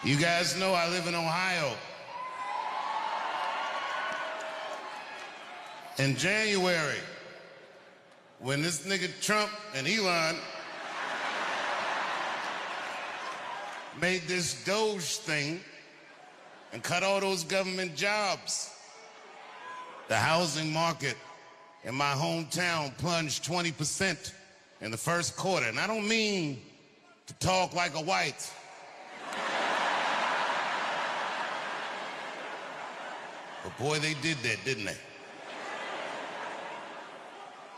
You guys know I live in Ohio. In January, when this nigga Trump and Elon made this Doge thing and cut all those government jobs, the housing market in my hometown plunged 20% in the first quarter. And I don't mean to talk like a white. But boy, they did that, didn't they?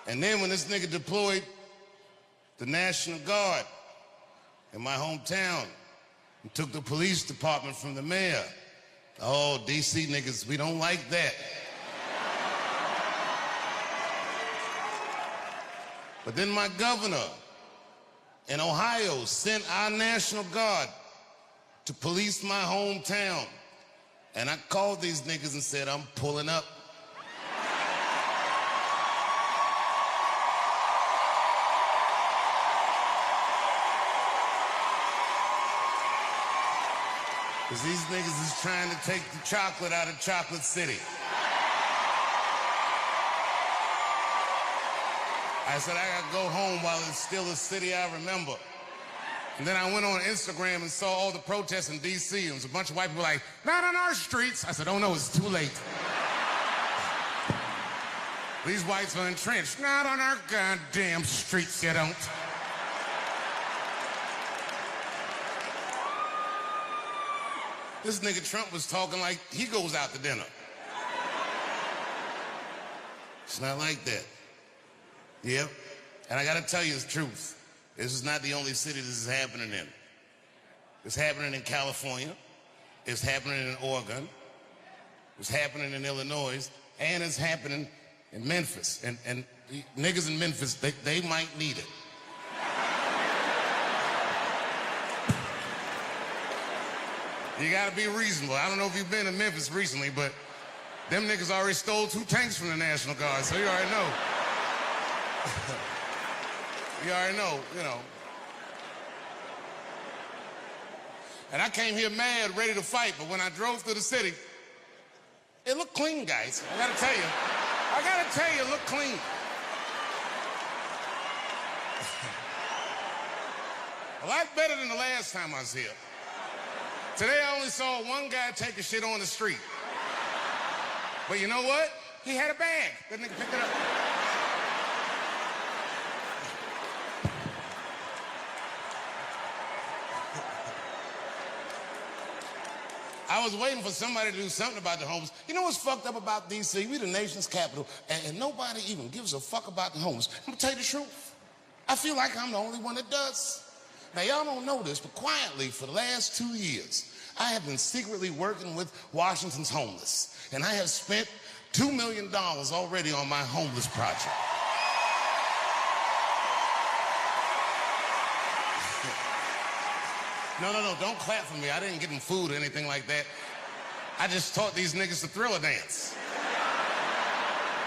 And then when this nigga deployed the National Guard in my hometown and took the police department from the mayor, oh, DC niggas, we don't like that. But then my governor in Ohio sent our National Guard to police my hometown. And I called these niggas and said, I'm pulling up. Because these niggas is trying to take the chocolate out of Chocolate City. I said, I gotta go home while it's still a city I remember. And then I went on Instagram and saw all the protests in D.C. and there was a bunch of white people like, not on our streets. I said, oh no, it's too late. These whites are entrenched. Not on our goddamn streets, you don't. This nigga Trump was talking like he goes out to dinner. It's not like that. Yep. And I gotta tell you the truth. This is not the only city this is happening in. It's happening in California. It's happening in Oregon. It's happening in Illinois. And it's happening in Memphis. And the niggas in Memphis, they might need it. You gotta be reasonable. I don't know if you've been in Memphis recently, but them niggas already stole 2 tanks from the National Guard, so you already know. You already know, you know. And I came here mad, ready to fight, but when I drove through the city, it looked clean, guys. I gotta tell you, it looked clean. A lot better than the last time I was here. Today I only saw one guy take a shit on the street. But you know what? He had a bag. That nigga picked it up. I was waiting for somebody to do something about the homeless. You know what's fucked up about D.C.? We the nation's capital, and nobody even gives a fuck about the homeless. I'm gonna tell you the truth. I feel like I'm the only one that does. Now, y'all don't know this, but quietly, for the last 2 years, I have been secretly working with Washington's homeless, and I have spent $2 million already on my homeless project. No, don't clap for me. I didn't get them food or anything like that. I just taught these niggas to Thriller dance.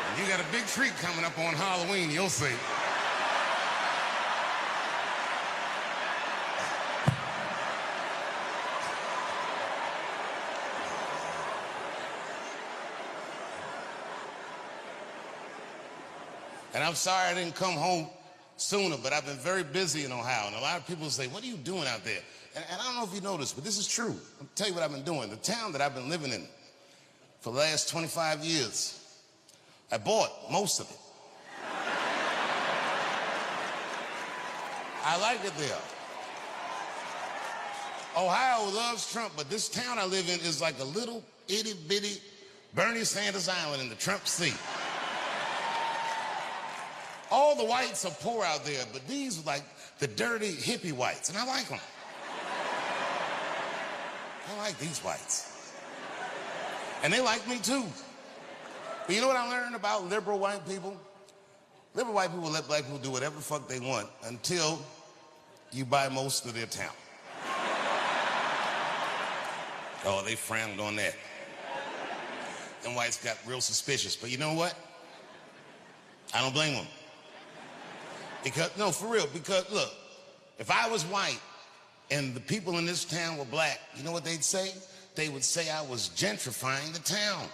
And you got a big treat coming up on Halloween, you'll see. And I'm sorry I didn't come home sooner, but I've been very busy in Ohio. And a lot of people say, what are you doing out there? And I don't know if you know this, but this is true. I'll tell you what I've been doing. The town that I've been living in for the last 25 years, I bought most of it. I like it there. Ohio loves Trump, but this town I live in is like a little itty-bitty Bernie Sanders Island in the Trump Sea. All the whites are poor out there, but these are like the dirty hippie whites, and I like them. I like these whites. And they like me too. But you know what I learned about liberal white people? Liberal white people let black people do whatever the fuck they want until you buy most of their town. Oh, they frowned on that. Them whites got real suspicious, but you know what? I don't blame them. Because, no, for real, because look, if I was white and the people in this town were black, you know what they'd say? They would say I was gentrifying the town.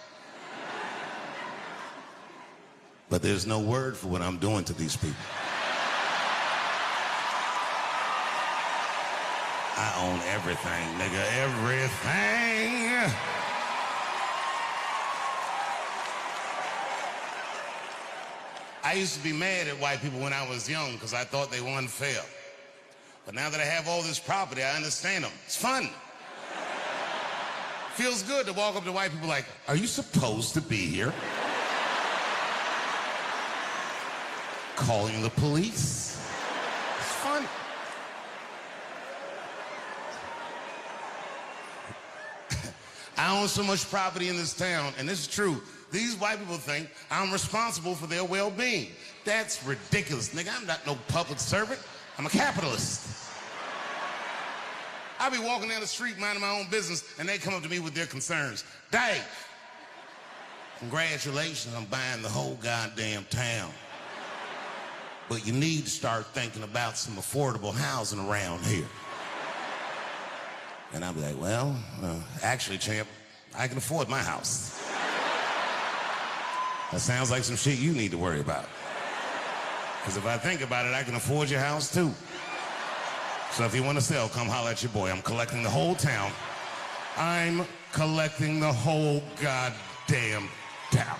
But there's no word for what I'm doing to these people. I own everything, nigga, everything. I used to be mad at white people when I was young because I thought they were unfair. But now that I have all this property, I understand them. It's fun. Feels good to walk up to white people like, are you supposed to be here? Calling the police. It's fun. I own so much property in this town, and this is true. These white people think I'm responsible for their well-being. That's ridiculous, nigga. I'm not no public servant. I'm a capitalist. I be walking down the street minding my own business, and they come up to me with their concerns. Dave, congratulations on buying the whole goddamn town. But you need to start thinking about some affordable housing around here. And I'll be like, well, actually, champ, I can afford my house. That sounds like some shit you need to worry about. Because if I think about it, I can afford your house too. So if you want to sell, come holler at your boy. I'm collecting the whole town. I'm collecting the whole goddamn town.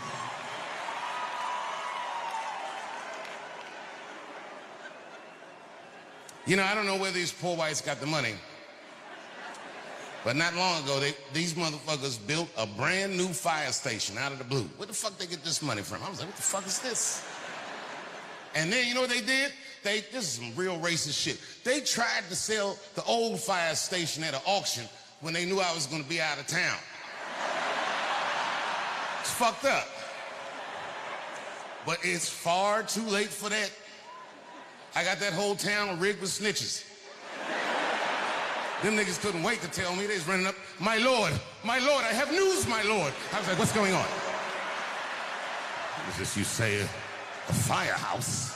You know, I don't know where these poor whites got the money. But not long ago, these motherfuckers built a brand new fire station out of the blue. Where the fuck they get this money from? I was like, what the fuck is this? And then, you know what they did? This is some real racist shit. They tried to sell the old fire station at an auction when they knew I was gonna be out of town. It's fucked up. But it's far too late for that. I got that whole town rigged with snitches. Them niggas couldn't wait to tell me. They was running up, my lord, I have news, my lord. I was like, what's going on? It was just, you say, a firehouse.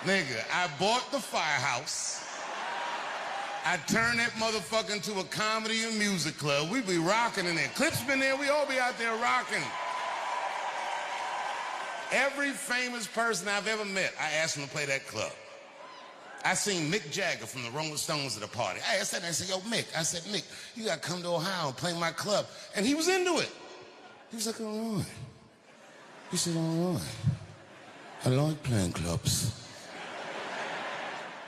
Nigga, I bought the firehouse. I turned that motherfucker into a comedy and music club. We be rocking in there. Clip's been there, we all be out there rocking. Every famous person I've ever met, I asked him to play that club. I seen Mick Jagger from the Rolling Stones at a party. I asked that, and I said, yo, Mick. I said, Mick, you gotta come to Ohio and play my club. And he was into it. He was like, all right. He said, all right. I like playing clubs.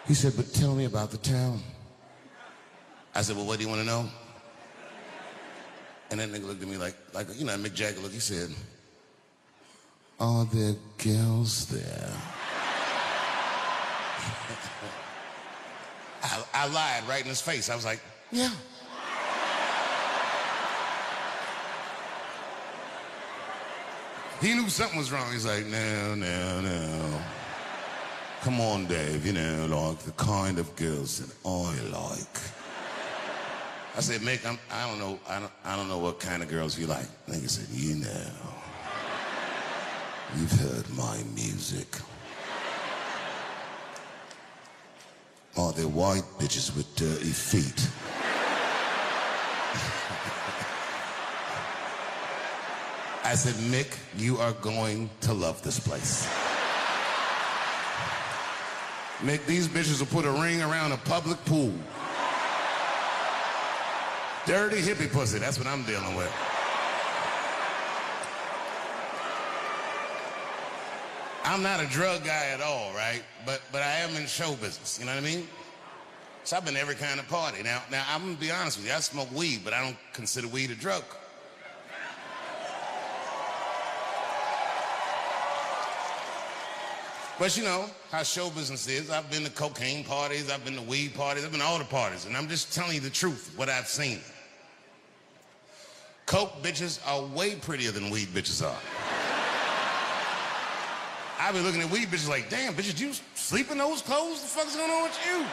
He said, but tell me about the town. I said, well, what do you want to know? And that nigga looked at me like you know, Mick Jagger look. He said, are there girls there? I lied right in his face. I was like, yeah. He knew something was wrong. He's like, no. Come on, Dave, you know, like the kind of girls that I like. I said, Mick, I don't know what kind of girls you like. Nigga said, you know, you've heard my music. Are there white bitches with dirty feet? I said, Mick, you are going to love this place. Mick, these bitches will put a ring around a public pool. Dirty hippie pussy, that's what I'm dealing with. I'm not a drug guy at all, right? But I am in show business, you know what I mean? So I've been to every kind of party. Now I'm gonna be honest with you, I smoke weed, but I don't consider weed a drug. But you know how show business is. I've been to cocaine parties, I've been to weed parties, I've been to all the parties, and I'm just telling you the truth, what I've seen. Coke bitches are way prettier than weed bitches are. I be looking at weed bitches like, damn, bitches, you sleep in those clothes? The fuck's going on with you?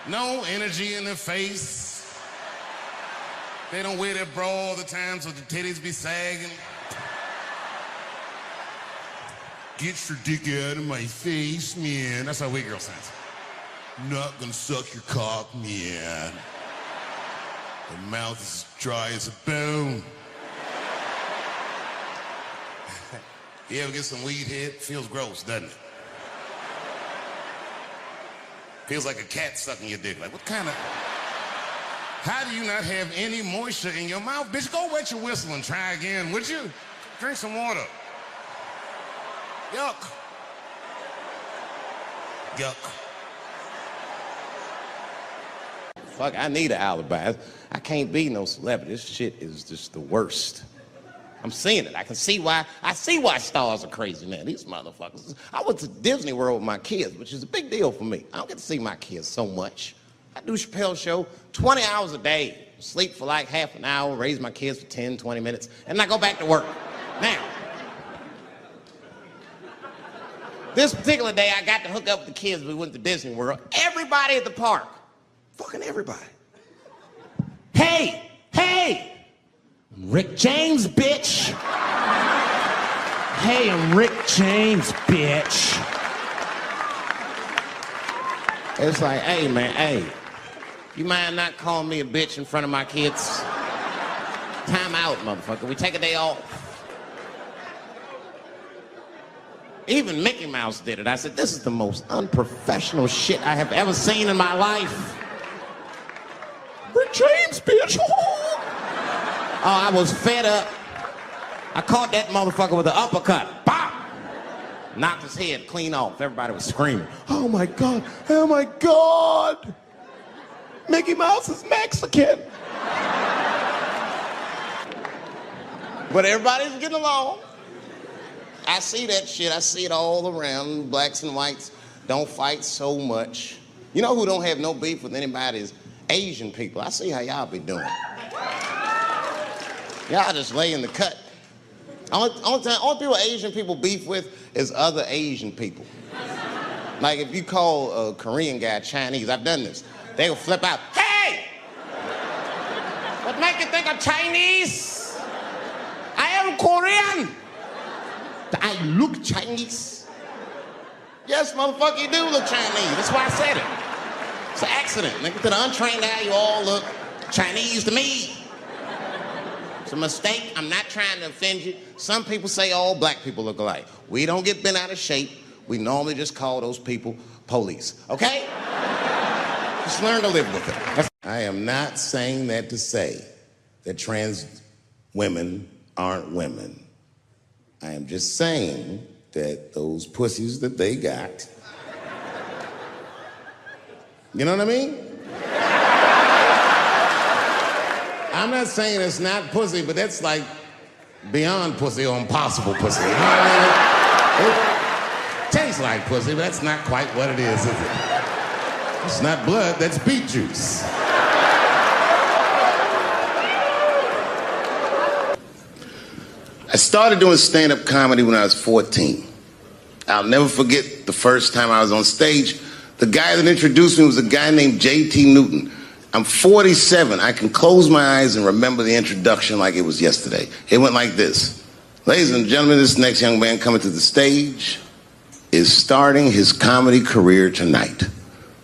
No energy in their face. They don't wear their bra all the time so the titties be sagging. Get your dick out of my face, man. That's how white girl sounds. Not gonna suck your cock, man. The mouth is dry as a bone. You ever get some weed head? Feels gross, doesn't it? Feels like a cat sucking your dick. Like, what kind of... How do you not have any moisture in your mouth? Bitch, go wet your whistle and try again, would you? Drink some water. Yuck. Yuck. Fuck, I need an alibi. I can't be no celebrity. This shit is just the worst. I'm seeing it. I see why stars are crazy, man. These motherfuckers. I went to Disney World with my kids, which is a big deal for me. I don't get to see my kids so much. I do Chappelle show 20 hours a day, sleep for like half an hour, raise my kids for 10, 20 minutes, and I go back to work. Now, this particular day, I got to hook up with the kids. We went to Disney World. Everybody at the park, fucking everybody. Hey, I'm Rick James, bitch. Hey, I'm Rick James, bitch. It's like, hey, man, hey. You mind not calling me a bitch in front of my kids? Time out, motherfucker. We take a day off. Even Mickey Mouse did it. I said, this is the most unprofessional shit I have ever seen in my life. Rick James, bitch. Oh, I was fed up. I caught that motherfucker with an uppercut. Bop! Knocked his head clean off. Everybody was screaming. Oh my God, oh my God. Mickey Mouse is Mexican. But everybody's getting along. I see that shit. I see it all around. Blacks and whites don't fight so much. You know who don't have no beef with anybody is Asian people. I see how y'all be doing. Y'all just lay in the cut. Only people Asian people beef with is other Asian people. Like if you call a Korean guy Chinese, I've done this. They will flip out. Hey! What make you think I'm Chinese? I am Korean. I look Chinese. Yes, motherfucker, you do look Chinese. That's why I said it. It's an accident. Nigga, to the untrained eye, you all look Chinese to me. It's a mistake. I'm not trying to offend you. Some people say all black people look alike. We don't get bent out of shape. We normally just call those people police, okay? Just learn to live with it. I am not saying that to say that trans women aren't women. I am just saying that those pussies that they got, you know what I mean? I'm not saying it's not pussy, but that's like beyond pussy or impossible pussy. You know what I mean? It tastes like pussy, but that's not quite what it is it? It's not blood, that's beet juice. I started doing stand-up comedy when I was 14. I'll never forget the first time I was on stage. The guy that introduced me was a guy named J.T. Newton. I'm 47. I can close my eyes and remember the introduction like it was yesterday. It went like this. Ladies and gentlemen, this next young man coming to the stage is starting his comedy career tonight.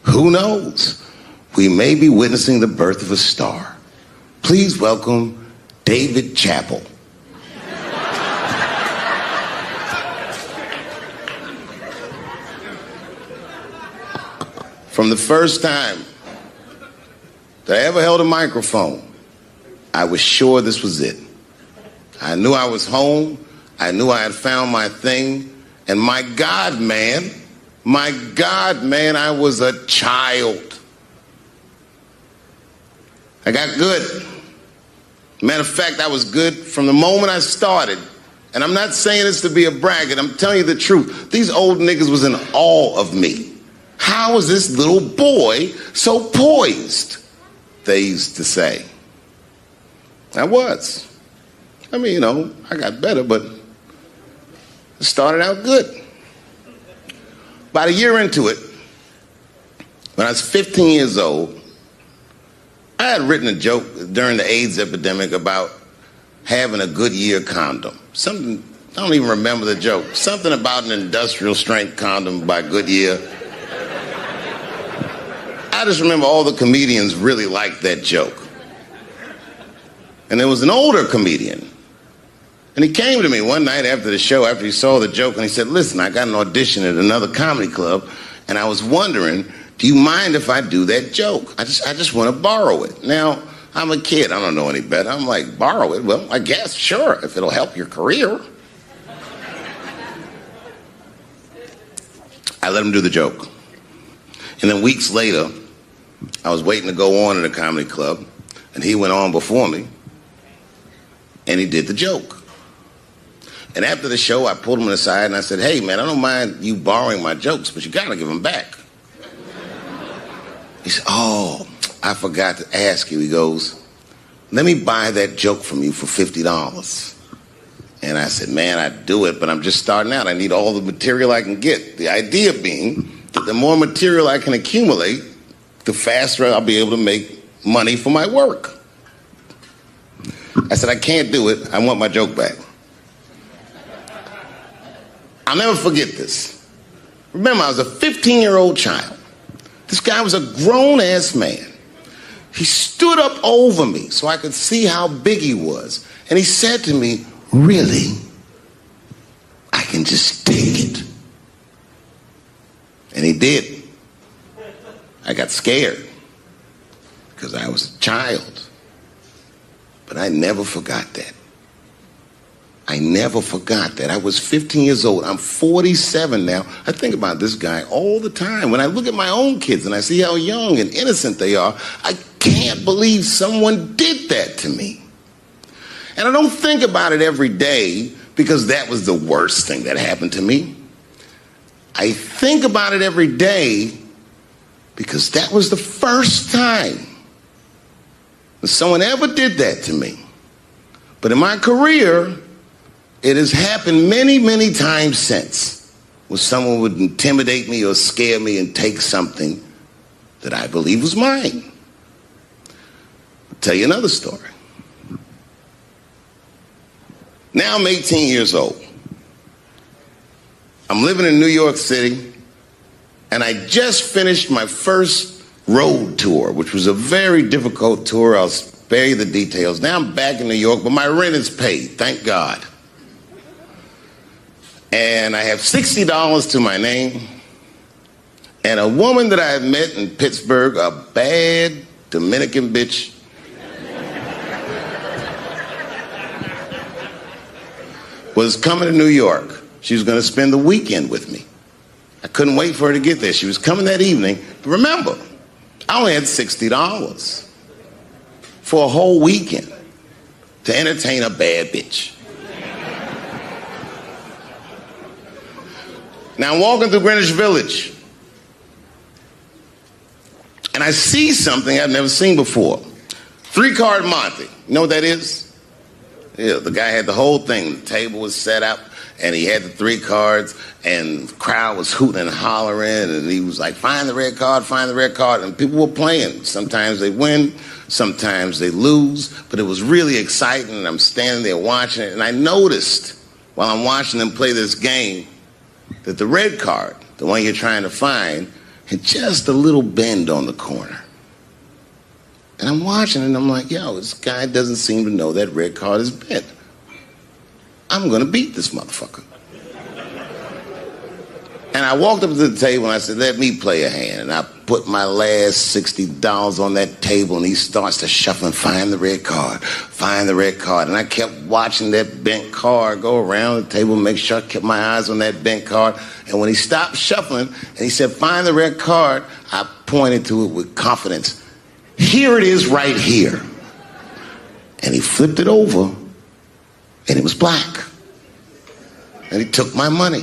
Who knows? We may be witnessing the birth of a star. Please welcome Dave Chappelle. From the first time that I ever held a microphone, I was sure this was it. I knew I was home. I knew I had found my thing. And my God, man, I was a child. I got good. Matter of fact, I was good from the moment I started. And I'm not saying this to be a braggart. I'm telling you the truth. These old niggas was in awe of me. How is this little boy so poised? They used to say. I was. I mean, you know, I got better, but it started out good. About a year into it, when I was 15 years old, I had written a joke during the AIDS epidemic about having a Goodyear condom. Something I don't even remember the joke. Something about an industrial strength condom by Goodyear. I just remember all the comedians really liked that joke. And there was an older comedian. And he came to me one night after the show, after he saw the joke, and he said, listen, I got an audition at another comedy club, and I was wondering, do you mind if I do that joke? I just want to borrow it. Now, I'm a kid. I don't know any better. I'm like, borrow it? Well, I guess, sure, if it'll help your career. I let him do the joke. And then weeks later, I was waiting to go on in a comedy club, and he went on before me, and he did the joke. And after the show, I pulled him aside and I said, hey, man, I don't mind you borrowing my jokes, but you gotta give them back. He said, oh, I forgot to ask you. He goes, let me buy that joke from you for $50. And I said, man, I'd do it, but I'm just starting out. I need all the material I can get. The idea being that the more material I can accumulate, the faster I'll be able to make money for my work. I said, I can't do it. I want my joke back. I'll never forget this. Remember, I was a 15-year-old child. This guy was a grown-ass man. He stood up over me so I could see how big he was. And he said to me, really? I can just take it. And he did. I got scared because I was a child. But I never forgot that. I never forgot that. I was 15 years old. I'm 47 now. I think about this guy all the time. When I look at my own kids and I see how young and innocent they are, I can't believe someone did that to me. And I don't think about it every day because that was the worst thing that happened to me. I think about it every day because that was the first time that someone ever did that to me. But in my career, it has happened many, many times since, where someone would intimidate me or scare me and take something that I believe was mine. I'll tell you another story. Now I'm 18 years old. I'm living in New York City, and I just finished my first road tour, which was a very difficult tour. I'll spare you the details. Now I'm back in New York, but my rent is paid, thank God. And I have $60 to my name, and a woman that I had met in Pittsburgh, a bad Dominican bitch, was coming to New York. She was going to spend the weekend with me. I couldn't wait for her to get there. She was coming that evening. But remember, I only had $60 for a whole weekend to entertain a bad bitch. Now I'm walking through Greenwich Village, and I see something I've never seen before. 3-card Monte. You know what that is? Yeah, the guy had the whole thing. The table was set up, and he had the 3 cards, and the crowd was hooting and hollering, and he was like, find the red card, find the red card, and people were playing. Sometimes they win, sometimes they lose, but it was really exciting, and I'm standing there watching it, and I noticed while I'm watching them play this game that the red card, the one you're trying to find, had just a little bend on the corner. And I'm watching and I'm like, yo, this guy doesn't seem to know that red card is bent. I'm gonna beat this motherfucker. And I walked up to the table and I said, let me play a hand. And I put my last $60 on that table and he starts to shuffle and find the red card, find the red card. And I kept watching that bent card go around the table, make sure I kept my eyes on that bent card. And when he stopped shuffling and he said, find the red card, I pointed to it with confidence. Here it is right here. And he flipped it over and it was black. And he took my money.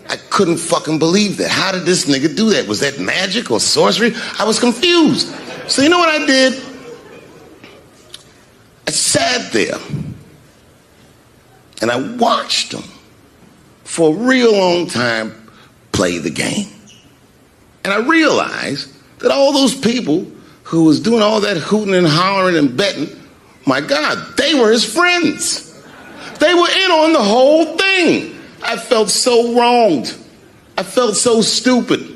I couldn't fucking believe that. How did this nigga do that? Was that magic or sorcery? I was confused. So you know what I did? I sat there and I watched him for a real long time play the game. And I realized that all those people who was doing all that hooting and hollering and betting, my God, they were his friends. They were in on the whole thing. I felt so wronged. I felt so stupid.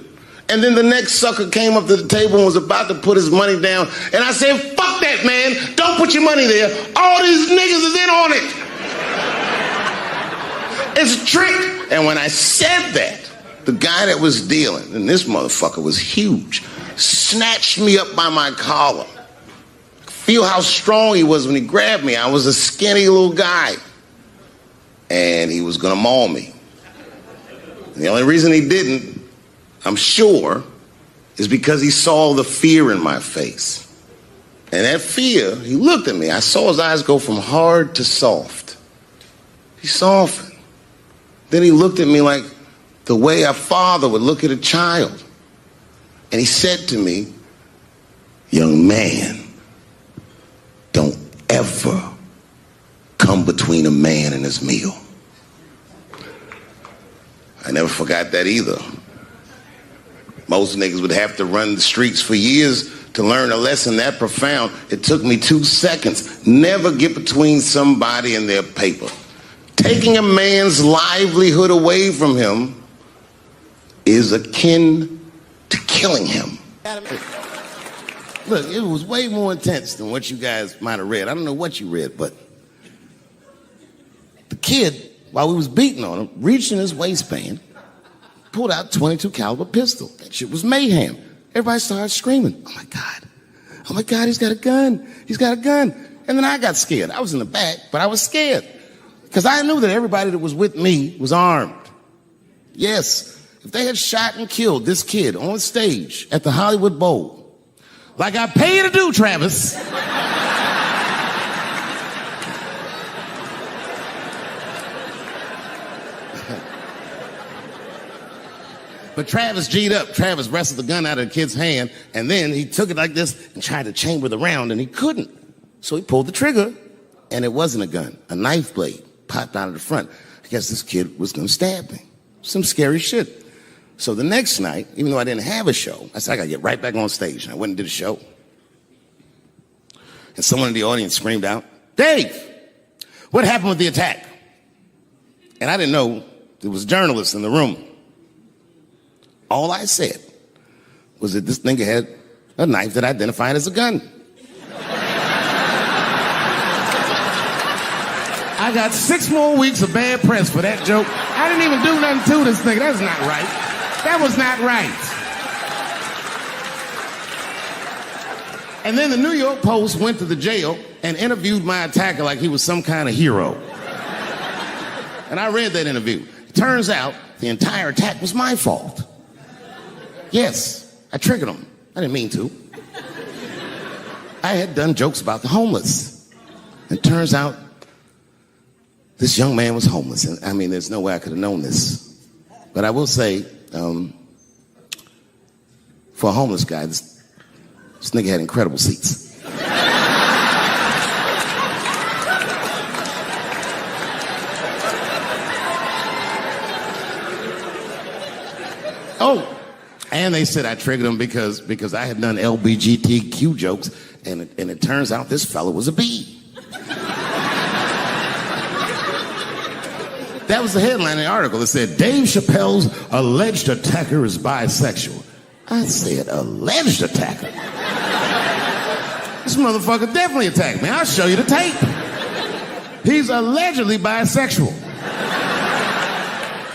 And then the next sucker came up to the table and was about to put his money down. And I said, fuck that, man. Don't put your money there. All these niggas is in on it. It's a trick. And when I said that, the guy that was dealing, and this motherfucker was huge, snatched me up by my collar. Feel how strong he was when he grabbed me. I was a skinny little guy. And he was gonna maul me. And the only reason he didn't, I'm sure, is because he saw the fear in my face. And that fear, he looked at me. I saw his eyes go from hard to soft. He softened. Then he looked at me like the way a father would look at a child. And he said to me, young man, don't ever come between a man and his meal. I never forgot that either. Most niggas would have to run the streets for years to learn a lesson that profound. It took me 2 seconds. Never get between somebody and their paper. Taking a man's livelihood away from him is akin to killing him. Look, it was way more intense than what you guys might have read. I don't know what you read, but the kid, while we was beating on him, reached in his waistband, pulled out a .22 caliber pistol. That shit was mayhem. Everybody started screaming, oh my God, he's got a gun, he's got a gun. And then I got scared. I was in the back, but I was scared. Because I knew that everybody that was with me was armed. Yes, if they had shot and killed this kid on stage at the Hollywood Bowl, like I pay you to do, Travis, but Travis G'd up. Travis wrestled the gun out of the kid's hand, and then he took it like this and tried to chamber the round, and he couldn't. So he pulled the trigger, and it wasn't a gun. A knife blade popped out of the front. I guess this kid was gonna stab me. Some scary shit. So the next night, even though I didn't have a show, I said, I gotta get right back on stage. And I went and did a show. And someone in the audience screamed out, Dave, what happened with the attack? And I didn't know there was journalists in the room. All I said was that this nigga had a knife that identified as a gun. I got 6 more weeks of bad press for that joke. I didn't even do nothing to this nigga. That's not right. That was not right. And then the New York Post went to the jail and interviewed my attacker like he was some kind of hero. And I read that interview. It turns out the entire attack was my fault. Yes, I triggered him. I didn't mean to. I had done jokes about the homeless. It turns out this young man was homeless. And I mean, there's no way I could have known this. But I will say, for a homeless guy, this nigga had incredible seats. Oh, and they said I triggered him because I had done LBGTQ jokes, and it turns out this fella was a bee. That was the headline in the article. It said, Dave Chappelle's alleged attacker is bisexual. I said, alleged attacker? This motherfucker definitely attacked me. I'll show you the tape. He's allegedly bisexual.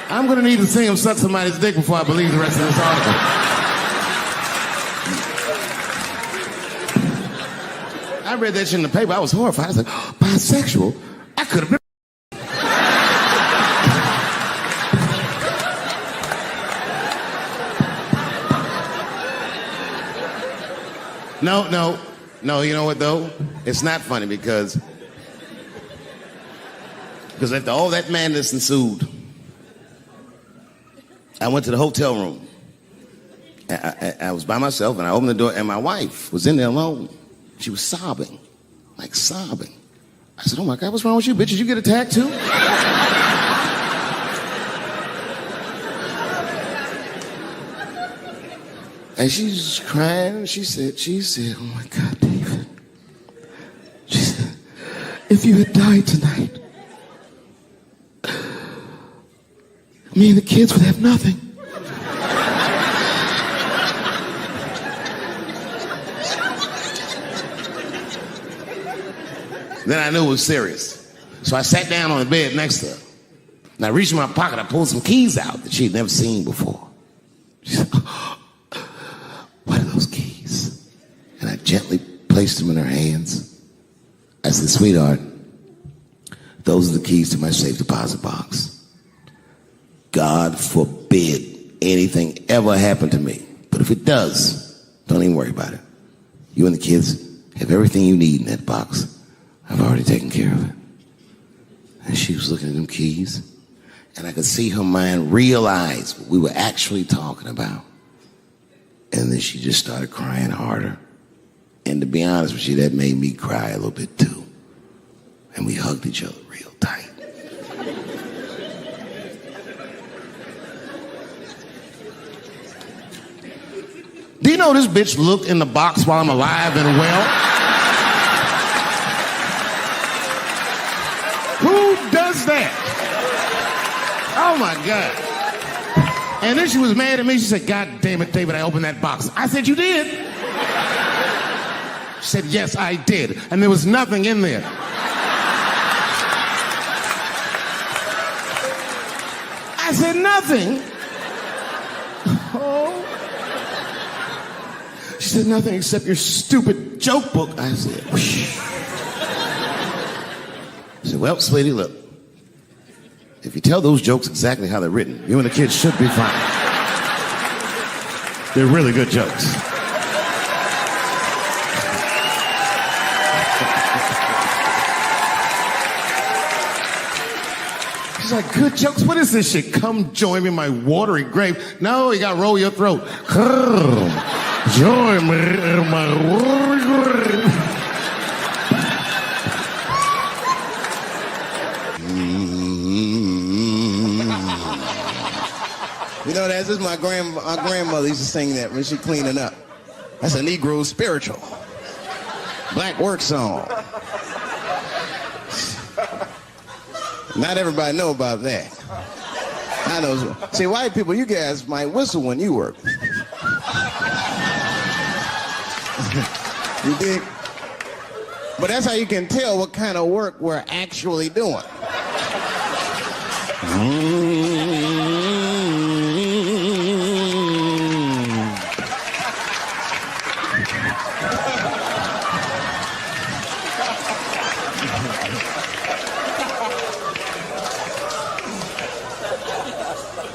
I'm gonna need to see him suck somebody's dick before I believe the rest of this article. I read that shit in the paper. I was horrified. I was like, oh, bisexual? I could have been. No, you know what though? It's not funny because after all that madness ensued, I went to the hotel room. I was by myself and I opened the door and my wife was in there alone. She was sobbing, like sobbing. I said, oh my God, what's wrong with you, bitch? Did you get attacked too? And she's crying. She said, oh my God, David. She said, if you had died tonight, me and the kids would have nothing. Then I knew it was serious. So I sat down on the bed next to her. And I reached in my pocket, I pulled some keys out that she'd never seen before. She said, what are those keys? And I gently placed them in her hands. I said, sweetheart, those are the keys to my safe deposit box. God forbid anything ever happen to me. But if it does, don't even worry about it. You and the kids have everything you need in that box. I've already taken care of it. And she was looking at them keys, and I could see her mind realize what we were actually talking about. And then she just started crying harder. And to be honest with you, that made me cry a little bit too. And we hugged each other real tight. Do you know this bitch looked in the box while I'm alive and well? Who does that? Oh my God. And then she was mad at me. She said, God damn it, David, I opened that box. I said, you did? She said, yes, I did. And there was nothing in there. I said, nothing? Oh. She said, nothing except your stupid joke book. I said, whoosh. I said, well, sweetie, look. If you tell those jokes exactly how they're written, you and the kids should be fine. They're really good jokes. She's like, good jokes? What is this shit? Come join me in my watery grave. No, you gotta roll your throat. Join me in my watery grave. You know, that's just our grandmother used to sing that when she cleaning up. That's a Negro spiritual. Black work song. Not everybody know about that. I know. See, white people, you guys might whistle when you work. You dig? But that's how you can tell what kind of work we're actually doing.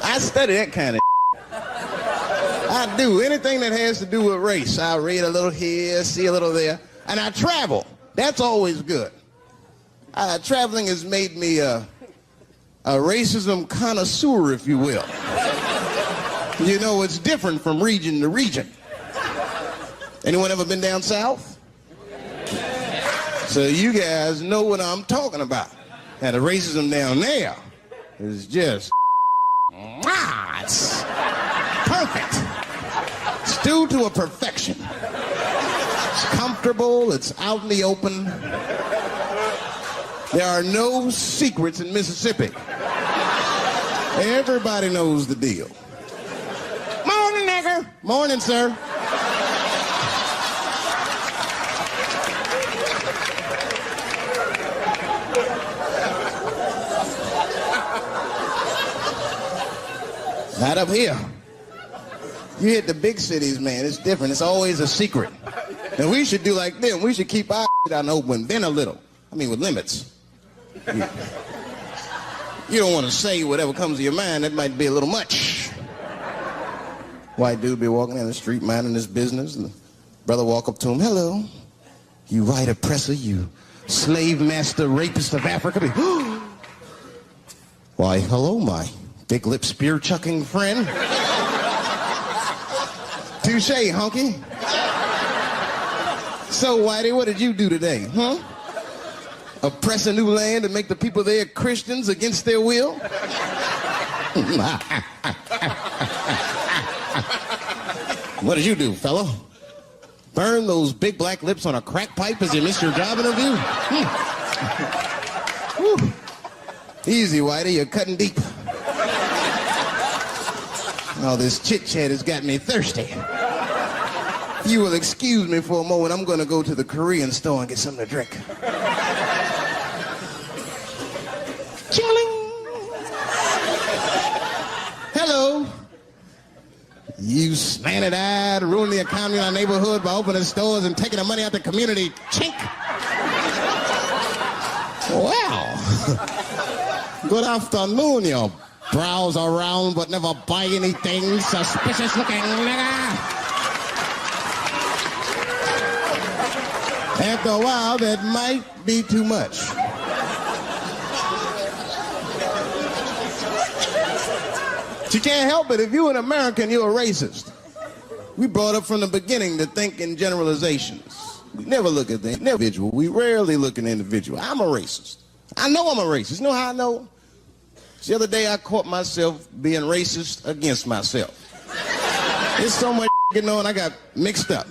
I study that kind of I do. Anything that has to do with race. I read a little here, see a little there. And I travel. That's always good. Traveling has made me a racism connoisseur, if you will. You know, it's different from region to region. Anyone ever been down south? So you guys know what I'm talking about. Now, the racism down there is just... it's perfect. It's due to a perfection. It's comfortable. It's out in the open. There are no secrets in Mississippi. Everybody knows the deal. Morning, nigger. Morning, sir. Not up here. You hit the big cities, man. It's different. It's always a secret. And we should do like them. We should keep our shit out in the open, then a little. I mean, with limits. You don't want to say whatever comes to your mind. That might be a little much. White dude be walking down the street minding his business. And the brother walk up to him. Hello. You white oppressor. You slave master rapist of Africa. Why, hello, my big lip spear chucking friend. Touche, hunky. So, Whitey, what did you do today, huh? Oppress a new land and make the people there Christians against their will? What did you do, fellow? Burn those big black lips on a crack pipe as you miss your job interview? Easy, Whitey, you're cutting deep. All this chit-chat has got me thirsty. If you will excuse me for a moment, I'm gonna go to the Korean store and get something to drink. Chilling. Hello. You slanted-eyed, ruin the economy in our neighborhood by opening stores and taking the money out the community. Chink. Wow. Good afternoon, you browse around but never buy anything. Suspicious looking nigga. After a while, that might be too much. But you can't help it. If you're an American, you're a racist. We brought up from the beginning to think in generalizations. We never look at the individual. We rarely look at the individual. I'm a racist. I know I'm a racist. You know how I know? The other day I caught myself being racist against myself. There's so much going on, I got mixed up.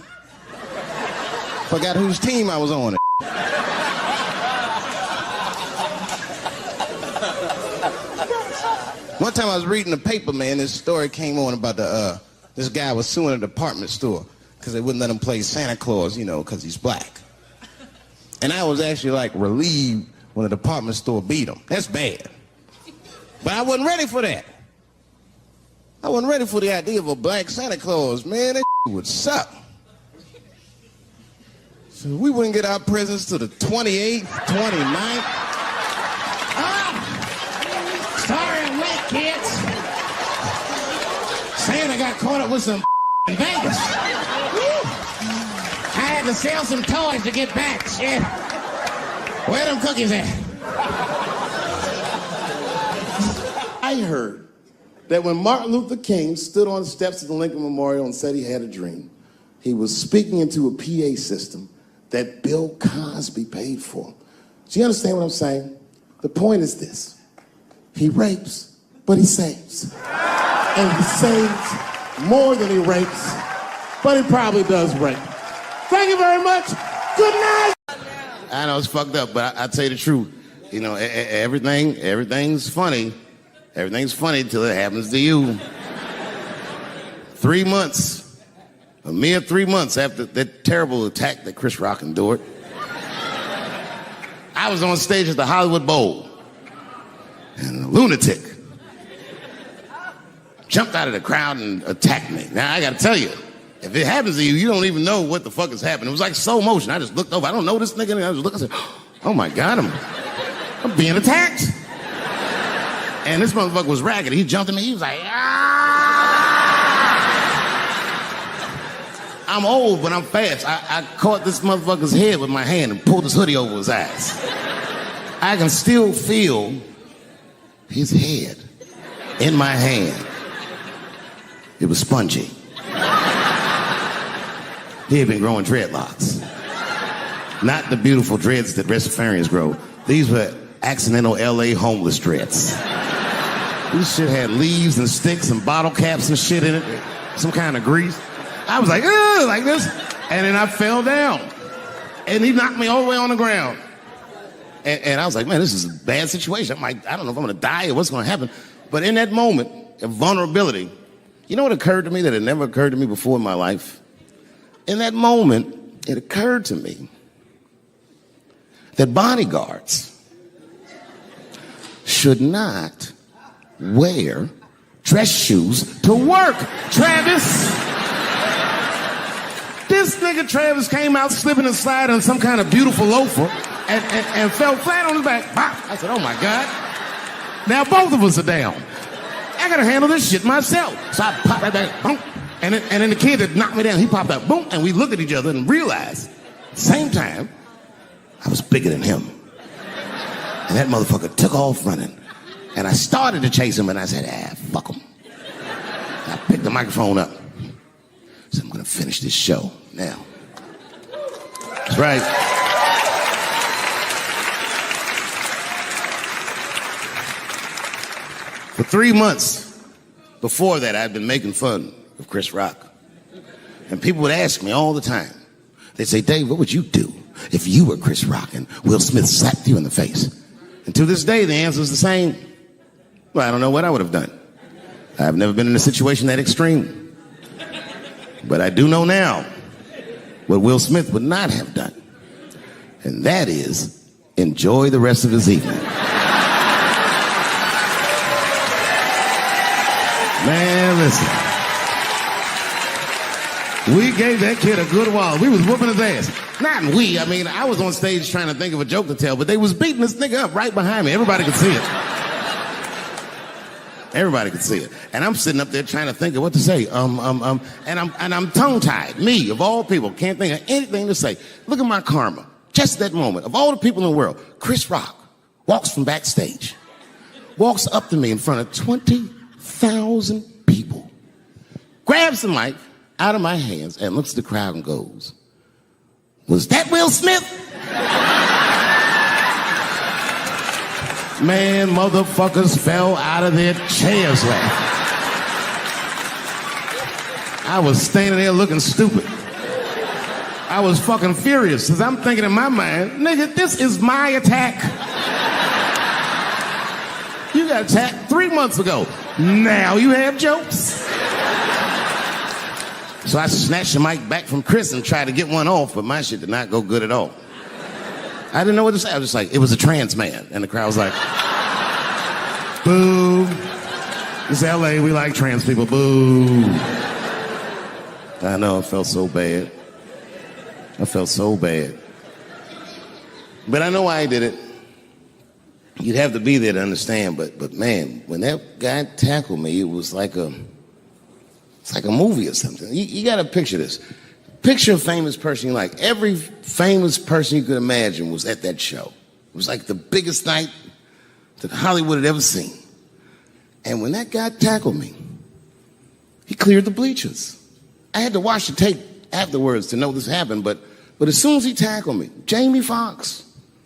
Forgot whose team I was on. One time I was reading the paper, man, this story came on about this guy was suing a department store because they wouldn't let him play Santa Claus, you know, because he's black. And I was actually like relieved when the department store beat him. That's bad. But I wasn't ready for that. I wasn't ready for the idea of a black Santa Claus, man. That would suck. So we wouldn't get our presents till the 28th, 29th. Sorry I'm late, kids. Santa got caught up with some in Vegas. I had to sell some toys to get back, shit. Where them cookies at? I heard that when Martin Luther King stood on the steps of the Lincoln Memorial and said he had a dream, he was speaking into a PA system that Bill Cosby paid for. Do you understand what I'm saying? The point is this. He rapes, but he saves. And he saves more than he rapes, but he probably does rape. Thank you very much. Good night. I know it's fucked up, but I tell you the truth. You know, everything's funny. Everything's funny till it happens to you. 3 months, a mere 3 months after that terrible attack that Chris Rock endured, I was on stage at the Hollywood Bowl, and a lunatic jumped out of the crowd and attacked me. Now, I gotta tell you, if it happens to you, you don't even know what the fuck is happening. It was like slow motion. I just looked over. I don't know this nigga. And I just looked and said, oh my God, I'm being attacked. And this motherfucker was ragged. He jumped at me. He was like, ah! I'm old, but I'm fast. I caught this motherfucker's head with my hand and pulled his hoodie over his eyes. I can still feel his head in my hand. It was spongy. He had been growing dreadlocks. Not the beautiful dreads that Rastafarians grow. These were accidental LA homeless dreads. This shit had leaves and sticks and bottle caps and shit in it. Some kind of grease. I was like, ugh, like this. And then I fell down. And he knocked me all the way on the ground. And I was like, man, this is a bad situation. I'm like, I don't know if I'm gonna die or what's gonna happen. But in that moment of vulnerability, you know what occurred to me that had never occurred to me before in my life? In that moment, it occurred to me that bodyguards should not wear dress shoes to work. Travis. This nigga Travis came out slipping and sliding on some kind of beautiful loafer and fell flat on his back. Bop. I said, oh my God. Now both of us are down. I gotta handle this shit myself. So I popped right back, boom. And then the kid that knocked me down, he popped out, boom, and we looked at each other and realized, at the same time, I was bigger than him. And that motherfucker took off running. And I started to chase him, and I said, fuck him. And I picked the microphone up. I said, I'm gonna finish this show now. That's right. For 3 months before that, I'd been making fun of Chris Rock. And people would ask me all the time. They'd say, Dave, what would you do if you were Chris Rock and Will Smith slapped you in the face? And to this day, the answer is the same. Well, I don't know what I would have done. I've never been in a situation that extreme. But I do know now what Will Smith would not have done. And that is enjoy the rest of his evening. Man, listen. We gave that kid a good while. We was whooping his ass. Not we. I mean, I was on stage trying to think of a joke to tell, but they was beating this nigga up right behind me. Everybody could see it. Everybody could see it. And I'm sitting up there trying to think of what to say. And I'm tongue-tied. Me, of all people, can't think of anything to say. Look at my karma. Just that moment. Of all the people in the world, Chris Rock walks from backstage, walks up to me in front of 20,000 people, grabs the mic out of my hands and looks at the crowd and goes, "Was that Will Smith?" Man, motherfuckers fell out of their chairs laughing. I was standing there looking stupid. I was fucking furious because I'm thinking in my mind, nigga, this is my attack. You got attacked 3 months ago. Now you have jokes. So I snatched the mic back from Chris and tried to get one off, but my shit did not go good at all. I didn't know what to say. I was just like, it was a trans man. And the crowd was like, boo. It's LA, we like trans people, boo. I know, it felt so bad. I felt so bad. But I know why I did it. You'd have to be there to understand, but man, when that guy tackled me, it was like it's like a movie or something. You gotta picture this. Picture a famous person you like. Every famous person you could imagine was at that show. It was like the biggest night that Hollywood had ever seen. And when that guy tackled me, he cleared the bleachers. I had to watch the tape afterwards to know this happened, but as soon as he tackled me, Jamie Foxx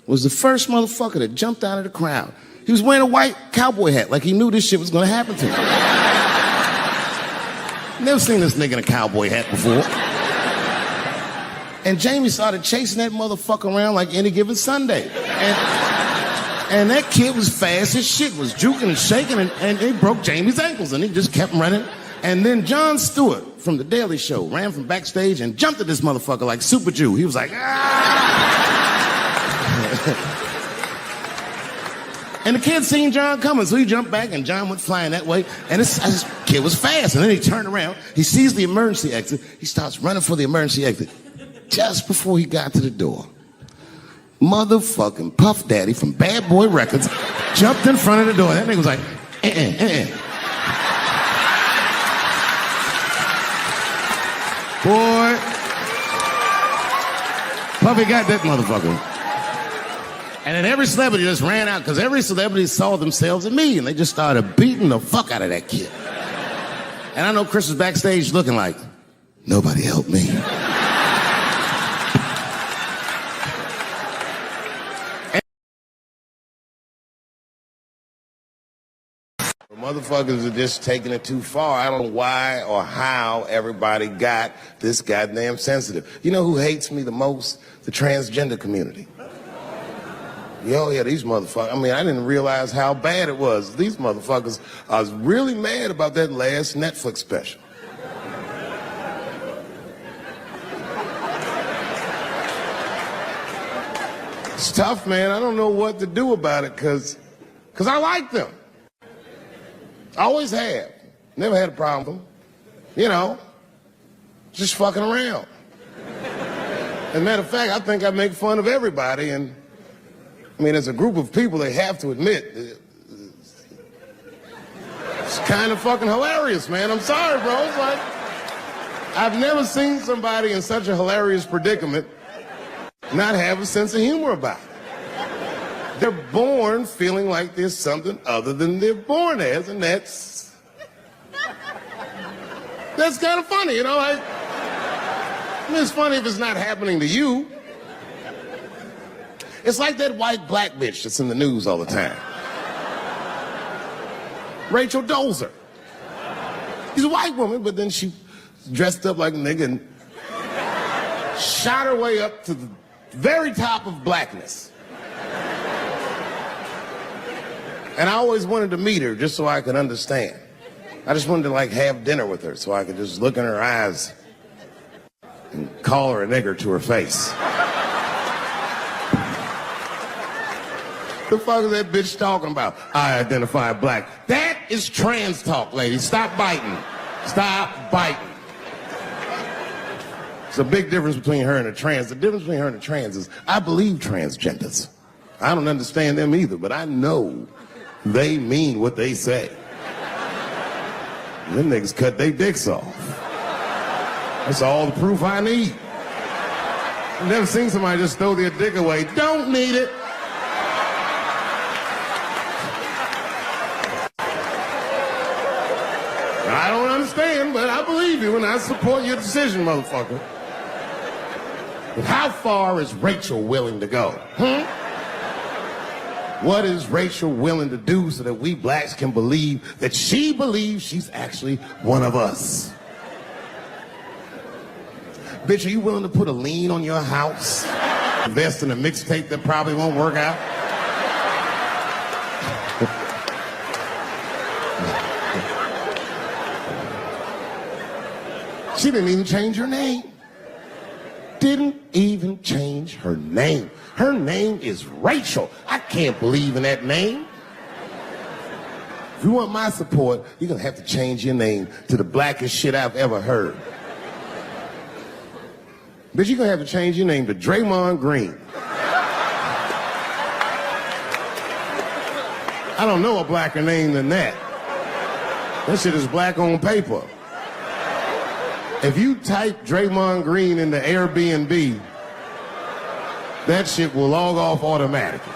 was the first motherfucker that jumped out of the crowd. He was wearing a white cowboy hat like he knew this shit was gonna happen to him. Never seen this nigga in a cowboy hat before. And Jamie started chasing that motherfucker around like any given Sunday. And that kid was fast as shit, was juking and shaking, and he broke Jamie's ankles, and he just kept running. And then Jon Stewart from The Daily Show ran from backstage and jumped at this motherfucker like Super Jew. He was like, ah! And the kid seen Jon coming, so he jumped back, and Jon went flying that way. And this kid was fast, and then he turned around. He sees the emergency exit. He starts running for the emergency exit. Just before he got to the door, motherfucking Puff Daddy from Bad Boy Records jumped in front of the door. That nigga was like, Boy, Puffy got that motherfucker. And then every celebrity just ran out because every celebrity saw themselves in me, and they just started beating the fuck out of that kid. And I know Chris was backstage looking like, nobody helped me. Motherfuckers are just taking it too far. I don't know why or how everybody got this goddamn sensitive. You know who hates me the most? The transgender community. Yo, yeah, these motherfuckers. I mean, I didn't realize how bad it was. These motherfuckers are really mad about that last Netflix special. It's tough, man. I don't know what to do about it because I like them. I always have. Never had a problem with them. You know, just fucking around. As a matter of fact, I think I make fun of everybody, and I mean, as a group of people, they have to admit, it's kind of fucking hilarious, man. I'm sorry, bro. It's like, I've never seen somebody in such a hilarious predicament not have a sense of humor about it. They're born feeling like there's something other than they're born as, and that's kind of funny, you know? I mean, it's funny if it's not happening to you. It's like that white black bitch that's in the news all the time. Rachel Dolezal. She's a white woman, but then she dressed up like a nigga and shot her way up to the very top of blackness. And I always wanted to meet her just so I could understand. I just wanted to like have dinner with her so I could just look in her eyes and call her a nigger to her face. The fuck is that bitch talking about? I identify black. That is trans talk, lady. Stop biting. Stop biting. It's a big difference between her and a trans. The difference between her and a trans is I believe transgenders. I don't understand them either, but I know they mean what they say. Them niggas cut their dicks off. That's all the proof I need. I've never seen somebody just throw their dick away. Don't need it. I don't understand, but I believe you and I support your decision, motherfucker. But how far is Rachel willing to go? What is Rachel willing to do so that we blacks can believe that she believes she's actually one of us? Bitch, are you willing to put a lien on your house? Invest in a mixtape that probably won't work out? She didn't even change her name. Didn't even change her name. Her name is Rachel. I can't believe in that name. If you want my support, you're gonna have to change your name to the blackest shit I've ever heard. Bitch, you're gonna have to change your name to Draymond Green. I don't know a blacker name than that. That shit is black on paper. If you type Draymond Green into Airbnb, that shit will log off automatically.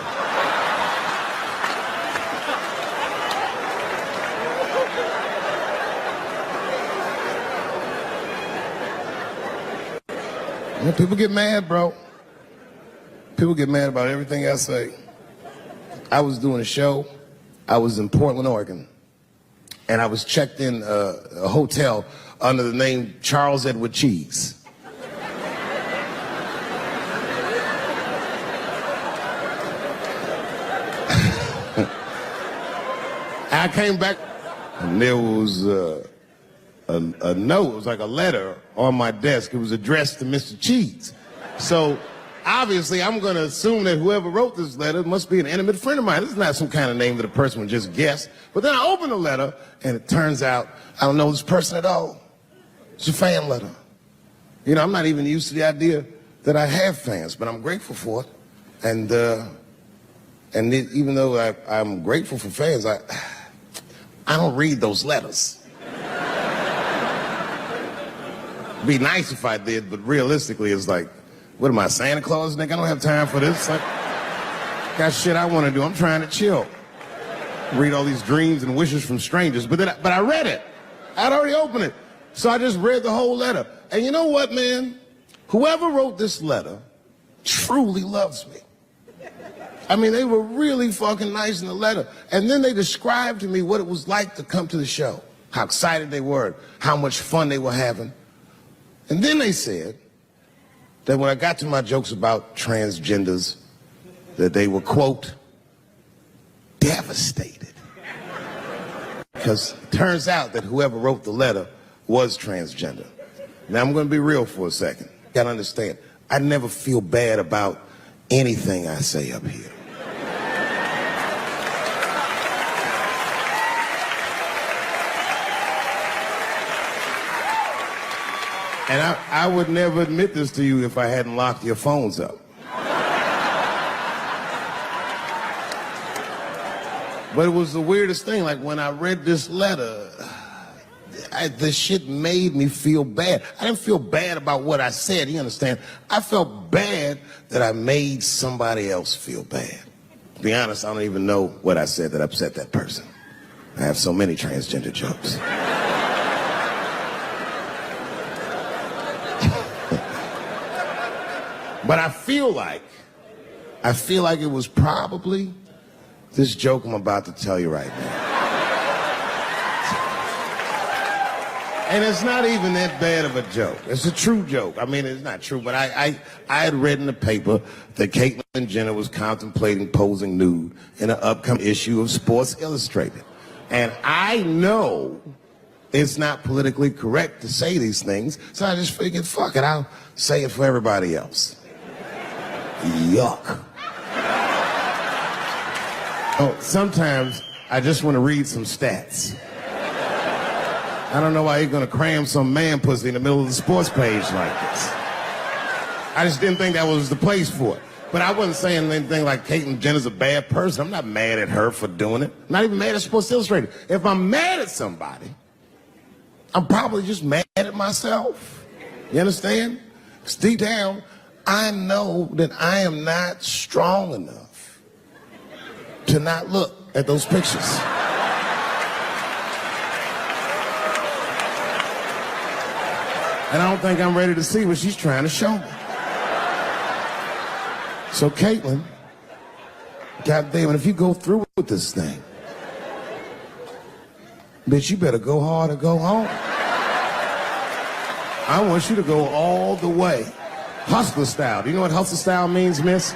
Yeah, people get mad, bro. People get mad about everything I say. I was doing a show. I was in Portland, Oregon, and I was checked in a hotel under the name Charles Edward Cheese. I came back and there was a note. It was like a letter on my desk. It was addressed to Mr. Cheese. So obviously I'm going to assume that whoever wrote this letter must be an intimate friend of mine. This is not some kind of name that a person would just guess. But then I opened the letter and it turns out I don't know this person at all. It's a fan letter. You know, I'm not even used to the idea that I have fans, but I'm grateful for it. And even though I'm grateful for fans, I don't read those letters. It'd be nice if I did, but realistically, it's like, what am I, Santa Claus, nigga? I don't have time for this. Like, got shit I want to do. I'm trying to chill. Read all these dreams and wishes from strangers. But I read it. I'd already opened it. So I just read the whole letter. And you know what, man? Whoever wrote this letter truly loves me. I mean, they were really fucking nice in the letter. And then they described to me what it was like to come to the show, how excited they were, how much fun they were having. And then they said that when I got to my jokes about transgenders, that they were, quote, devastated. Because it turns out that whoever wrote the letter was transgender. Now, I'm going to be real for a second. You got to understand, I never feel bad about anything I say up here. And I would never admit this to you if I hadn't locked your phones up. But it was the weirdest thing. Like, when I read this letter, this shit made me feel bad. I didn't feel bad about what I said, you understand? I felt bad that I made somebody else feel bad. To be honest, I don't even know what I said that upset that person. I have so many transgender jokes. But I feel like it was probably this joke I'm about to tell you right now. And it's not even that bad of a joke. It's a true joke. I mean, it's not true, but I had read in the paper that Caitlyn Jenner was contemplating posing nude in an upcoming issue of Sports Illustrated. And I know it's not politically correct to say these things, so I just figured, fuck it, I'll say it for everybody else. Yuck. Oh, sometimes I just want to read some stats. I don't know why you're gonna cram some man pussy in the middle of the sports page like this. I just didn't think that was the place for it. But I wasn't saying anything like Caitlyn Jenner's a bad person. I'm not mad at her for doing it. I'm not even mad at Sports Illustrated. If I'm mad at somebody, I'm probably just mad at myself. You understand? Because deep down, I know that I am not strong enough to not look at those pictures. And I don't think I'm ready to see what she's trying to show me. So Caitlyn, goddamn it, if you go through with this thing, bitch, you better go hard or go home. I want you to go all the way. Hustler style. Do you know what hustler style means, miss?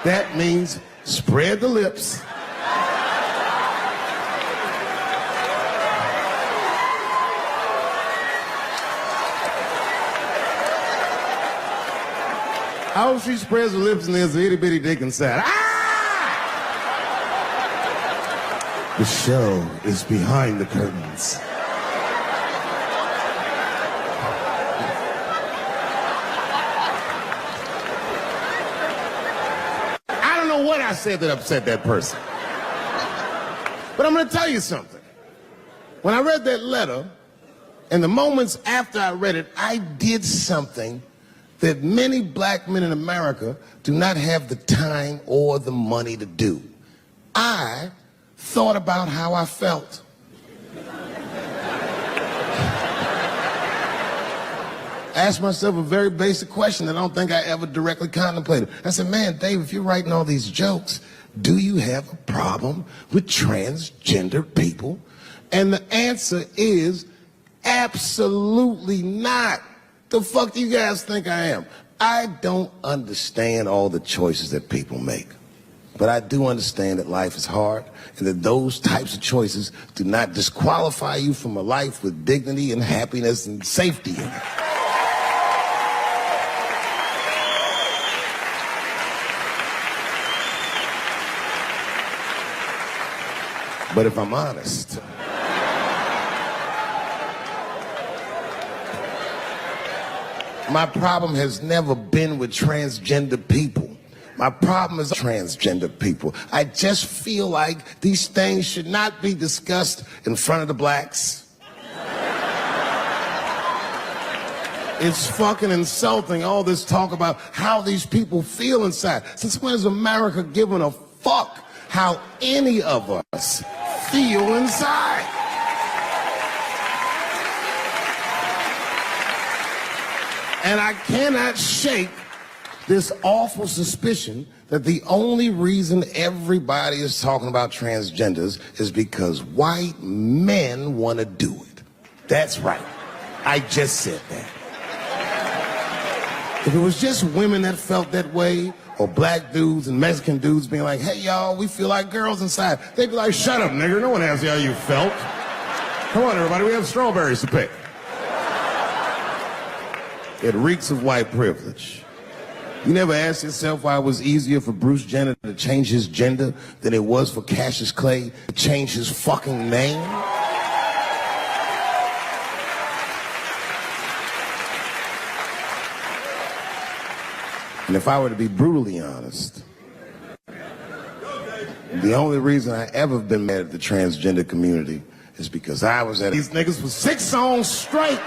That means spread the lips. I hope she spreads her lips and there's an itty bitty dick inside. Ah! The show is behind the curtains. I don't know what I said that upset that person. But I'm gonna tell you something. When I read that letter, and the moments after I read it, I did something that many black men in America do not have the time or the money to do. I thought about how I felt. I asked myself a very basic question that I don't think I ever directly contemplated. I said, man, Dave, if you're writing all these jokes, do you have a problem with transgender people? And the answer is absolutely not. The fuck do you guys think I am? I don't understand all the choices that people make. But I do understand that life is hard and that those types of choices do not disqualify you from a life with dignity and happiness and safety in it. But if I'm honest, my problem has never been with transgender people. My problem is transgender people. I just feel like these things should not be discussed in front of the blacks. It's fucking insulting, all this talk about how these people feel inside. Since when has America given a fuck how any of us feel inside? And I cannot shake this awful suspicion that the only reason everybody is talking about transgenders is because white men want to do it. That's right. I just said that. If it was just women that felt that way, or black dudes and Mexican dudes being like, hey, y'all, we feel like girls inside, they'd be like, shut up, nigger. No one asked you how you felt. Come on, everybody, we have strawberries to pick. It reeks of white privilege. You never asked yourself why it was easier for Bruce Jenner to change his gender than it was for Cassius Clay to change his fucking name? And if I were to be brutally honest, the only reason I ever been mad at the transgender community is because I was at these niggas for 6 songs straight.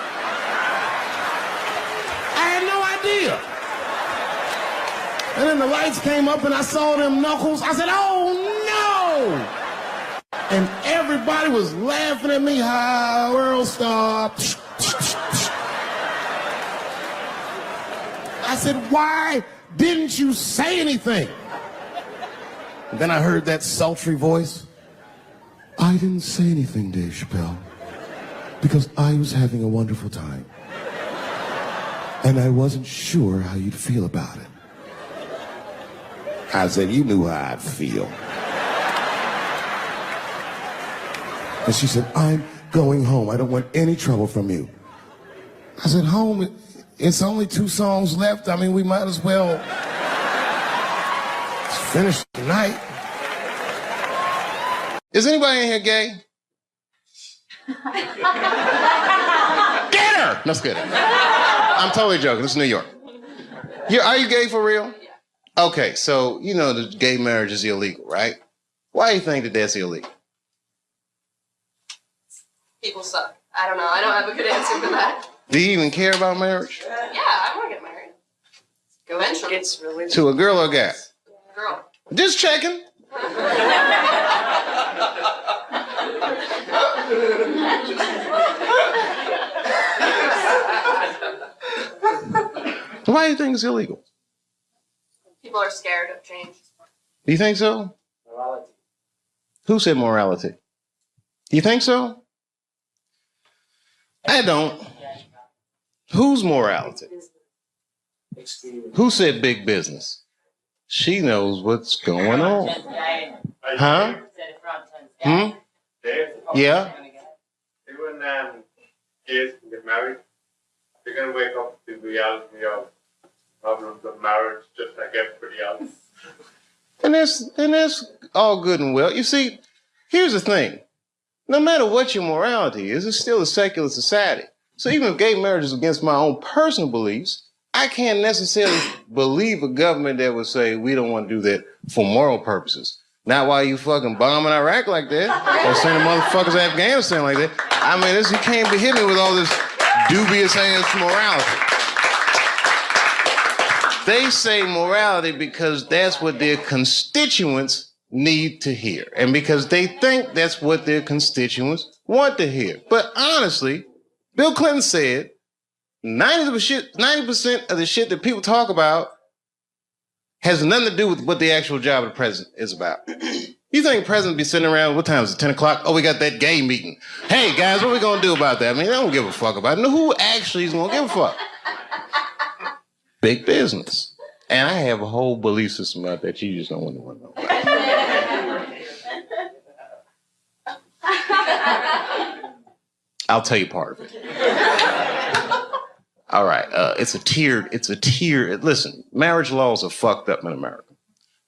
And then the lights came up and I saw them knuckles. I said, oh no! And everybody was laughing at me. Hi, world star. I said, why didn't you say anything? And then I heard that sultry voice. I didn't say anything, Dave Chappelle, because I was having a wonderful time. And I wasn't sure how you'd feel about it. I said, you knew how I'd feel. And she said, I'm going home. I don't want any trouble from you. I said, home, it's only 2 songs left. I mean, we might as well finish tonight. Is anybody in here gay? Get her! That's good. I'm totally joking. This is New York. Are you gay for real? Okay, so you know the gay marriage is illegal, right? Why do you think that that's illegal? People suck. I don't know. I don't have a good answer for that. Do you even care about marriage? Yeah, I want to get married. Eventually. It's really... To a girl or a guy? Girl. Just checking. Why do you think it's illegal? People are scared of change. Do you think so? Morality. Who said morality? Do you think so? I don't. Whose morality? Who said big business? She knows what's going on. Huh? Hmm? Yeah? Even gays can get married. They're going to wake up to the reality of problems of marriage just like everybody else. And that's all good and well. You see, here's the thing. No matter what your morality is, it's still a secular society. So even if gay marriage is against my own personal beliefs, I can't necessarily believe a government that would say we don't want to do that for moral purposes. Not while you fucking bombing Iraq like that, or sending motherfuckers to Afghanistan like that. I mean, you can't be hitting me with all this dubious ass morality. They say morality because that's what their constituents need to hear, and because they think that's what their constituents want to hear. But honestly, Bill Clinton said 90% of the shit that people talk about has nothing to do with what the actual job of the president is about. You think the president be sitting around, what time is it, 10 o'clock? Oh, we got that gay meeting. Hey, guys, what are we going to do about that? I mean, they don't give a fuck about it. No, who actually is going to give a fuck? Big business. And I have a whole belief system about that you just don't want to know about. I'll tell you part of it. All right, it's a tiered, listen, marriage laws are fucked up in America.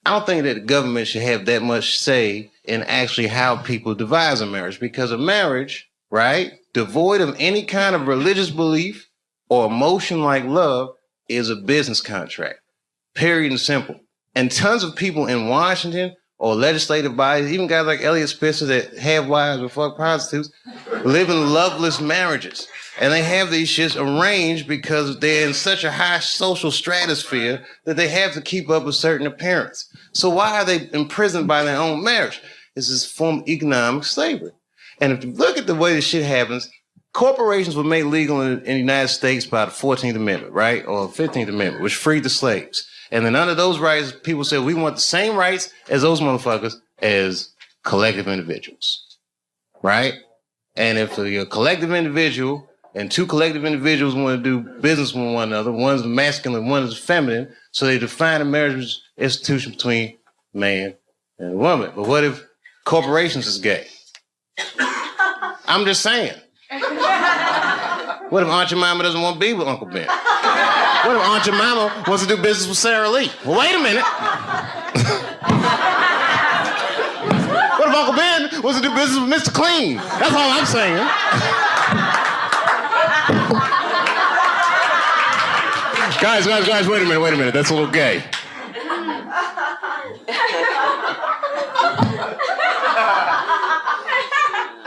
I don't think that the government should have that much say in actually how people devise a marriage, because a marriage, right, devoid of any kind of religious belief or emotion like love is a business contract, period and simple. And tons of people in Washington or legislative bodies, even guys like Elliot Spitzer that have wives or fuck prostitutes, live in loveless marriages. And they have these shits arranged because they're in such a high social stratosphere that they have to keep up a certain appearance. So why are they imprisoned by their own marriage? It's this form of economic slavery. And if you look at the way this shit happens, corporations were made legal in the United States by the 14th Amendment, right? Or 15th Amendment, which freed the slaves. And then under those rights, people said, we want the same rights as those motherfuckers as collective individuals, right? And if you're a collective individual and two collective individuals want to do business with one another, one's masculine, one is feminine, so they define a marriage institution between man and woman. But what if corporations is gay? I'm just saying. What if Aunt Jemima doesn't want to be with Uncle Ben? What if Aunt Jemima wants to do business with Sarah Lee? Well, wait a minute. What if Uncle Ben wants to do business with Mr. Clean? That's all I'm saying. Guys, wait a minute. That's a little gay.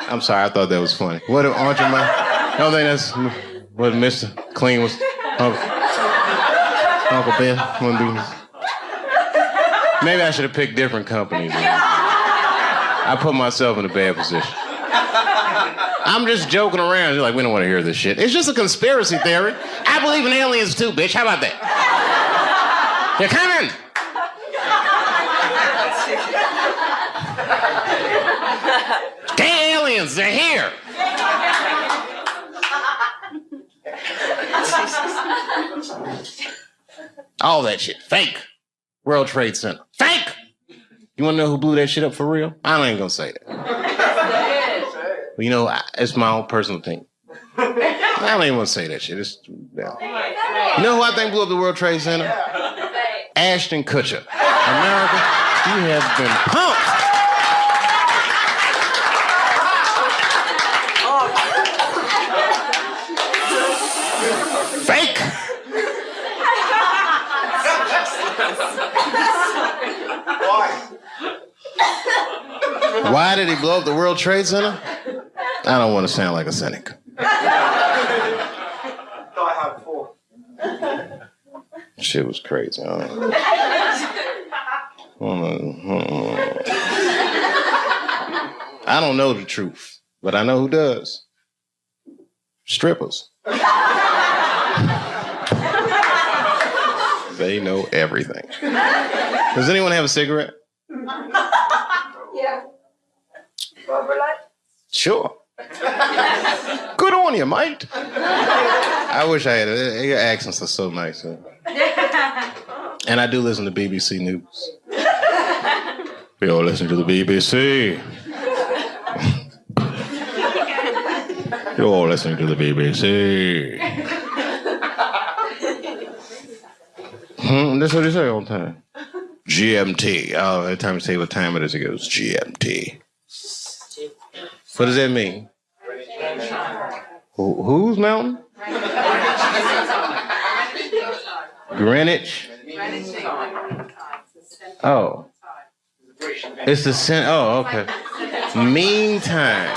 I'm sorry, I thought that was funny. What if Aunt Jemima? I don't think that's what Mr. Clean was. Uncle Ben want to do. Maybe I should have picked different companies. I put myself in a bad position. I'm just joking around. You're like, we don't want to hear this shit. It's just a conspiracy theory. I believe in aliens too, bitch. How about that? They're coming. Gay aliens, they're here. All that shit, fake. World Trade Center, fake. You want to know who blew that shit up for real? I ain't gonna say that. You know, it's my own personal thing. I don't even want to say that shit. Yeah. You know who I think blew up the World Trade Center? Ashton Kutcher. America, you have been punked. Fake. Why did he blow up the World Trade Center? I don't want to sound like a cynic. Shit was crazy. I don't know the truth, but I know who does. Strippers. They know everything. Does anyone have a cigarette? Yeah. Sure. Good on you, mate. I wish I had it. Your accents are so nice. Huh? And I do listen to BBC News. We all listen to the BBC. You're all listening to the BBC. That's what they say all the time. GMT. Oh, every time you say what time it is, it goes GMT. What does that mean? Whose mountain? Greenwich. Oh. It's the center. Oh, okay. Meantime.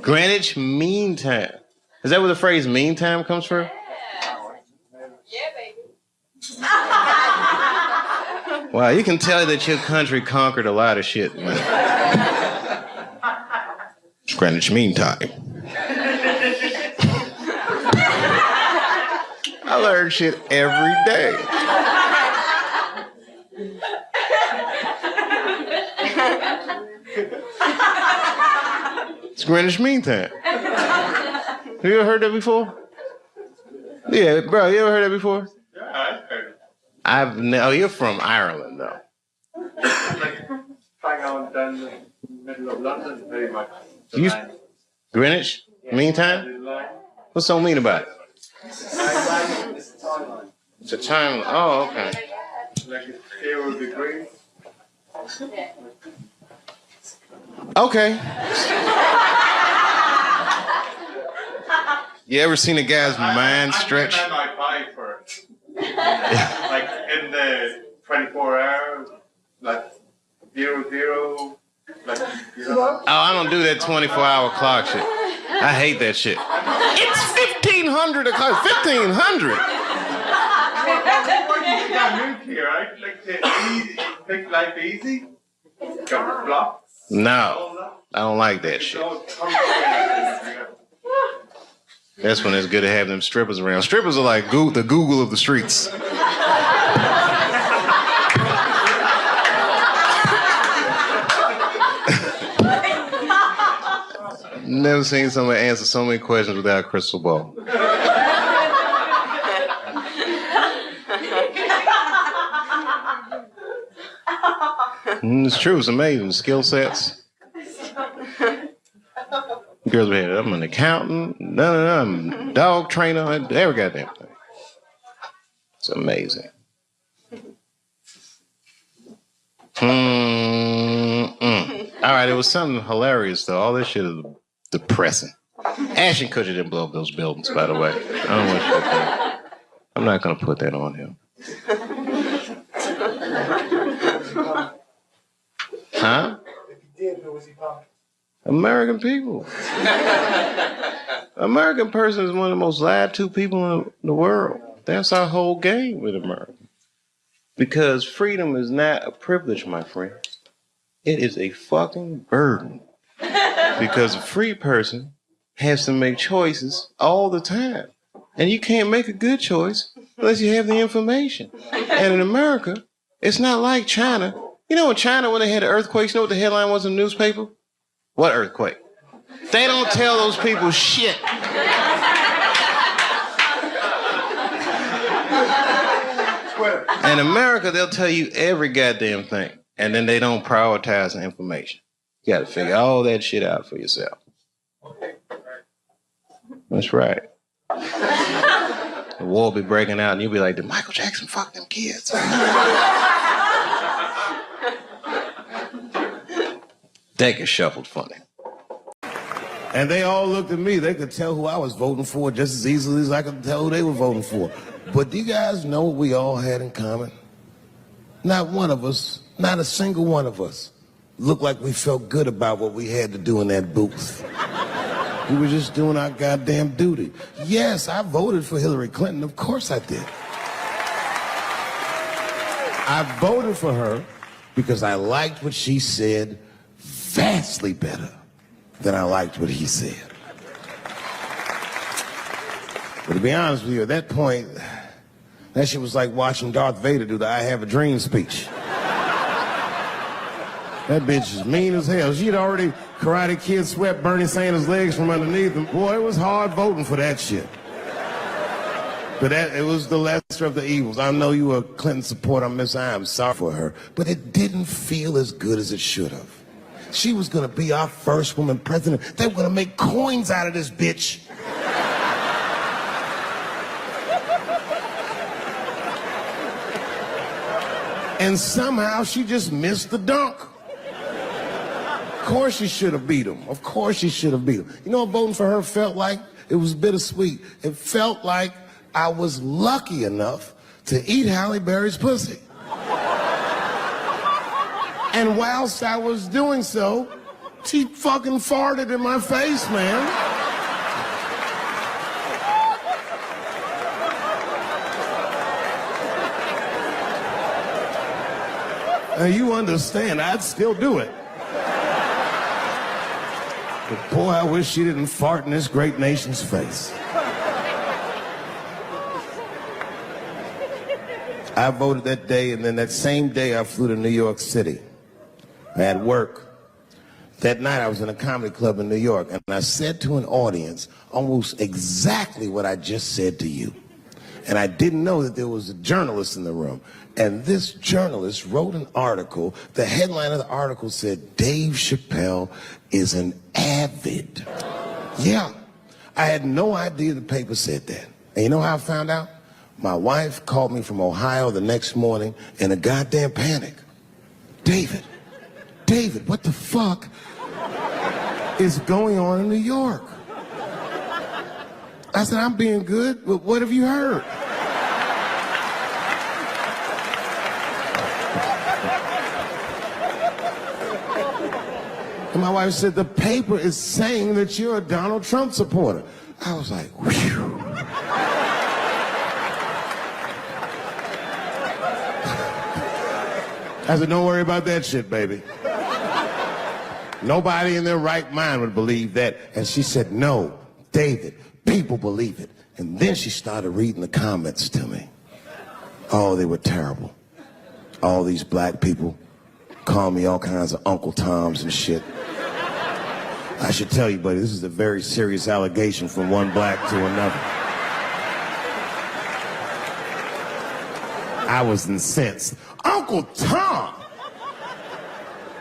Greenwich Mean Time. Is that where the phrase mean time comes from? Yeah, baby. Wow, you can tell that your country conquered a lot of shit, man. Greenwich Mean Time. I learn shit every day. It's Greenwich Mean Time. Have you ever heard that before? Yeah, bro, you ever heard that before? Yeah, I've heard it. Oh, you're from Ireland, though. Like, hang on down the middle of London, very much. Greenwich Mean Time? What's so mean about it? It's a time. Oh, okay. Like it's 0 degrees. Okay. You ever seen a guy's mind stretch? I might buy for it. Like in the 24 hours, like 0, like, you know. Oh, I don't do that 24-hour clock shit. I hate that shit. It's 1500 o'clock. 1500. Here, I'd like to make life easy. Got blocks. No, I don't like that shit. That's when it's good to have them strippers around. Strippers are like the Google of the streets. Never seen somebody answer so many questions without a crystal ball. It's true. It's amazing. Skill sets. Girls be here. I'm an accountant. I'm a dog trainer. Every goddamn thing. It's amazing. All right, it was something hilarious though. All this shit is depressing. Ashton Kutcher didn't blow up those buildings, by the way. I don't want you to think. I'm not gonna put that on him. Huh? If he did, who was he pumping? American people. American person is one of the most lied to people in the world. That's our whole game with America. Because freedom is not a privilege, my friend. It is a fucking burden. Because a free person has to make choices all the time. And you can't make a good choice unless you have the information. And in America, it's not like China. You know in China when they had the earthquakes, you know what the headline was in the newspaper? What earthquake? They don't tell those people shit. In America, they'll tell you every goddamn thing. And then they don't prioritize the information. You gotta figure all that shit out for yourself. Okay, right. That's right. The war will be breaking out, and you'll be like, did Michael Jackson fuck them kids? Deck is shuffled funny. And they all looked at me. They could tell who I was voting for just as easily as I could tell who they were voting for. But do you guys know what we all had in common? Not one of us, not a single one of us, looked like we felt good about what we had to do in that booth. We were just doing our goddamn duty. Yes, I voted for Hillary Clinton. Of course I did. I voted for her because I liked what she said vastly better than I liked what he said. But to be honest with you, at that point, that shit was like watching Darth Vader do the I Have a Dream speech. That bitch is mean as hell. She'd already Karate Kid swept Bernie Sanders' legs from underneath him. Boy, it was hard voting for that shit. But it was the lesser of the evils. I know you were a Clinton supporter, Miss I. I'm sorry for her. But it didn't feel as good as it should have. She was gonna be our first woman president. They were gonna make coins out of this bitch. And somehow she just missed the dunk. Of course she should have beat him. Of course she should have beat him. You know what voting for her felt like? It was bittersweet. It felt like I was lucky enough to eat Halle Berry's pussy. And whilst I was doing so, she fucking farted in my face, man. Now you understand, I'd still do it. But boy, I wish she didn't fart in this great nation's face. I voted that day, and then that same day I flew to New York City. I had work. That night I was in a comedy club in New York, and I said to an audience almost exactly what I just said to you. And I didn't know that there was a journalist in the room. And this journalist wrote an article. The headline of the article said, Dave Chappelle is an avid. Yeah, I had no idea the paper said that. And you know how I found out? My wife called me from Ohio the next morning in a goddamn panic. David, what the fuck is going on in New York? I said, I'm being good, but what have you heard? And my wife said, the paper is saying that you're a Donald Trump supporter. I was like, whew. I said, don't worry about that shit, baby. Nobody in their right mind would believe that. And she said, no, David, people believe it. And then she started reading the comments to me. Oh, they were terrible. All these black people call me all kinds of Uncle Toms and shit. I should tell you, buddy, this is a very serious allegation from one black to another. I was incensed. Uncle Tom?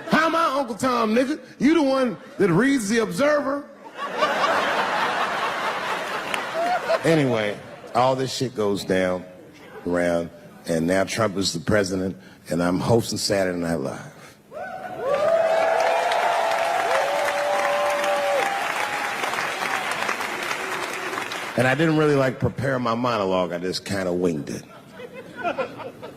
How am I Uncle Tom, nigga? You the one that reads the Observer? Anyway, all this shit goes down around, and now Trump is the president, and I'm hosting Saturday Night Live. And I didn't really prepare my monologue. I just kind of winged it.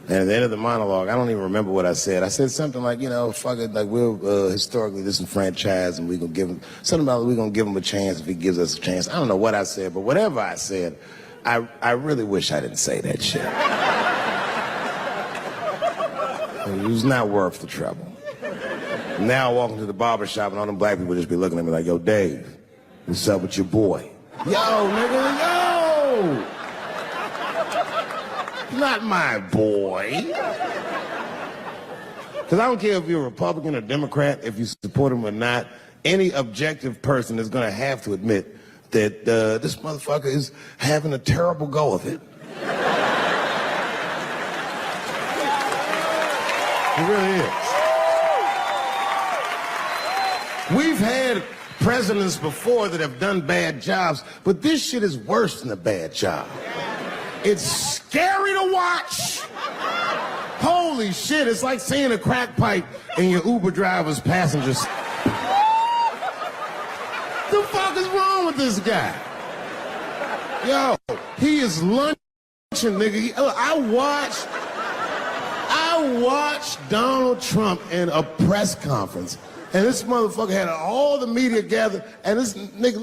And at the end of the monologue, I don't even remember what I said. I said something like, fuck it, we're historically disenfranchised, and we're gonna give him something about we're gonna give him a chance if he gives us a chance. I don't know what I said, but whatever I said, I really wish I didn't say that shit. It was not worth the trouble. Now I walk into the barber shop and all them black people just be looking at me like, yo, Dave, what's up with your boy? Yo, nigga, yo! Not my boy. Because I don't care if you're a Republican or Democrat, if you support him or not, any objective person is going to have to admit that this motherfucker is having a terrible go of it. It really is. We've had presidents before that have done bad jobs, but this shit is worse than a bad job. It's scary to watch. Holy shit, it's like seeing a crack pipe in your Uber driver's passengers. The fuck is wrong with this guy? Yo, he is lunching, nigga. I watched Donald Trump in a press conference, and this motherfucker had all the media gathered, and this nigga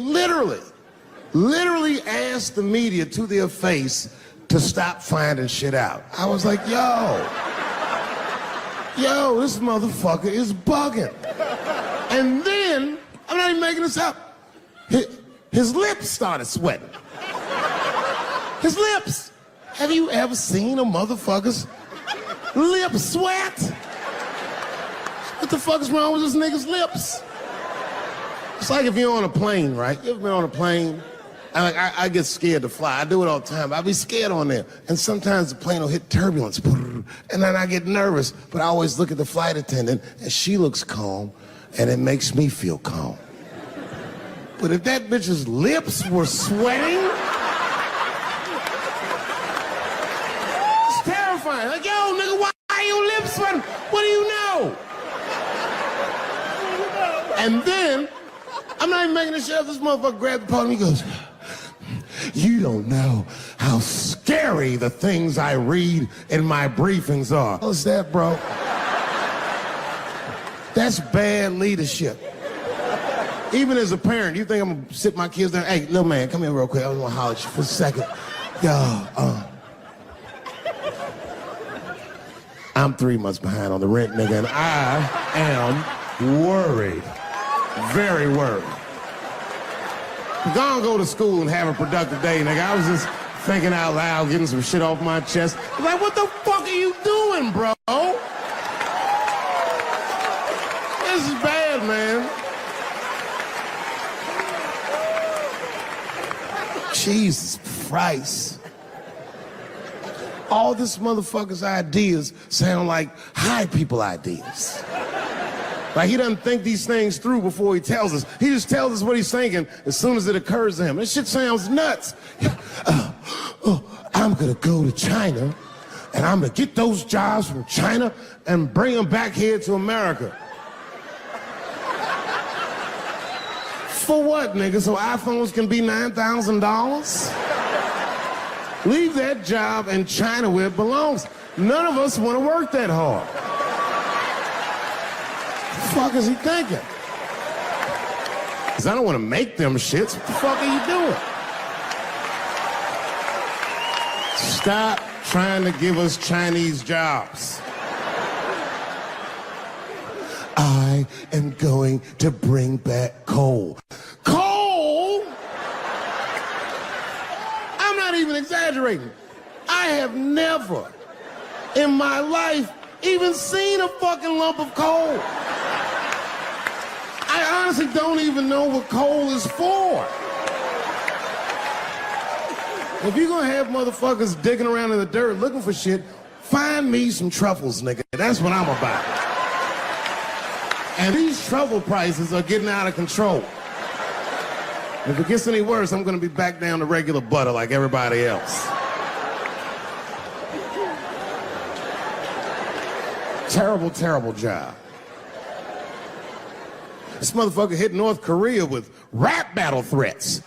literally asked the media to their face to stop finding shit out. I was like, yo, this motherfucker is bugging. And then, I'm not even making this up, his lips started sweating. His lips. Have you ever seen a motherfucker's lip sweat? What the fuck is wrong with this nigga's lips? It's like if you're on a plane, right? You ever been on a plane? I get scared to fly. I do it all the time. I be scared on there. And sometimes the plane will hit turbulence. And then I get nervous. But I always look at the flight attendant, and she looks calm, and it makes me feel calm. But if that bitch's lips were sweating, it's terrifying. Like, yo, nigga, why are your lips sweating? What do you know? And then, I'm not even making this shit up. This motherfucker grabbed the podium, he goes, you don't know how scary the things I read in my briefings are. What's that, bro? That's bad leadership. Even as a parent, you think I'm gonna sit my kids down? Hey, little man, come here real quick. I was gonna holler at you for a second. Yo, I'm 3 months behind on the rent, nigga, and I am worried. Very worried. Go to school and have a productive day, nigga. I was just thinking out loud, getting some shit off my chest. I'm like, what the fuck are you doing, bro? This is bad, man. Jesus Christ. All this motherfucker's ideas sound like high people ideas. Like, he doesn't think these things through before he tells us. He just tells us what he's thinking as soon as it occurs to him. This shit sounds nuts. I'm gonna go to China, and I'm gonna get those jobs from China and bring them back here to America. For what, nigga? So iPhones can be $9,000? Leave that job in China where it belongs. None of us want to work that hard. What the fuck is he thinking? Because I don't want to make them shits. What the fuck are you doing? Stop trying to give us Chinese jobs. I am going to bring back coal. Coal? I'm not even exaggerating. I have never in my life even seen a fucking lump of coal. I honestly don't even know what coal is for. If you're gonna have motherfuckers digging around in the dirt looking for shit, find me some truffles, nigga. That's what I'm about. And these truffle prices are getting out of control. If it gets any worse, I'm gonna be back down to regular butter like everybody else. Terrible, terrible job. This motherfucker hit North Korea with rap battle threats.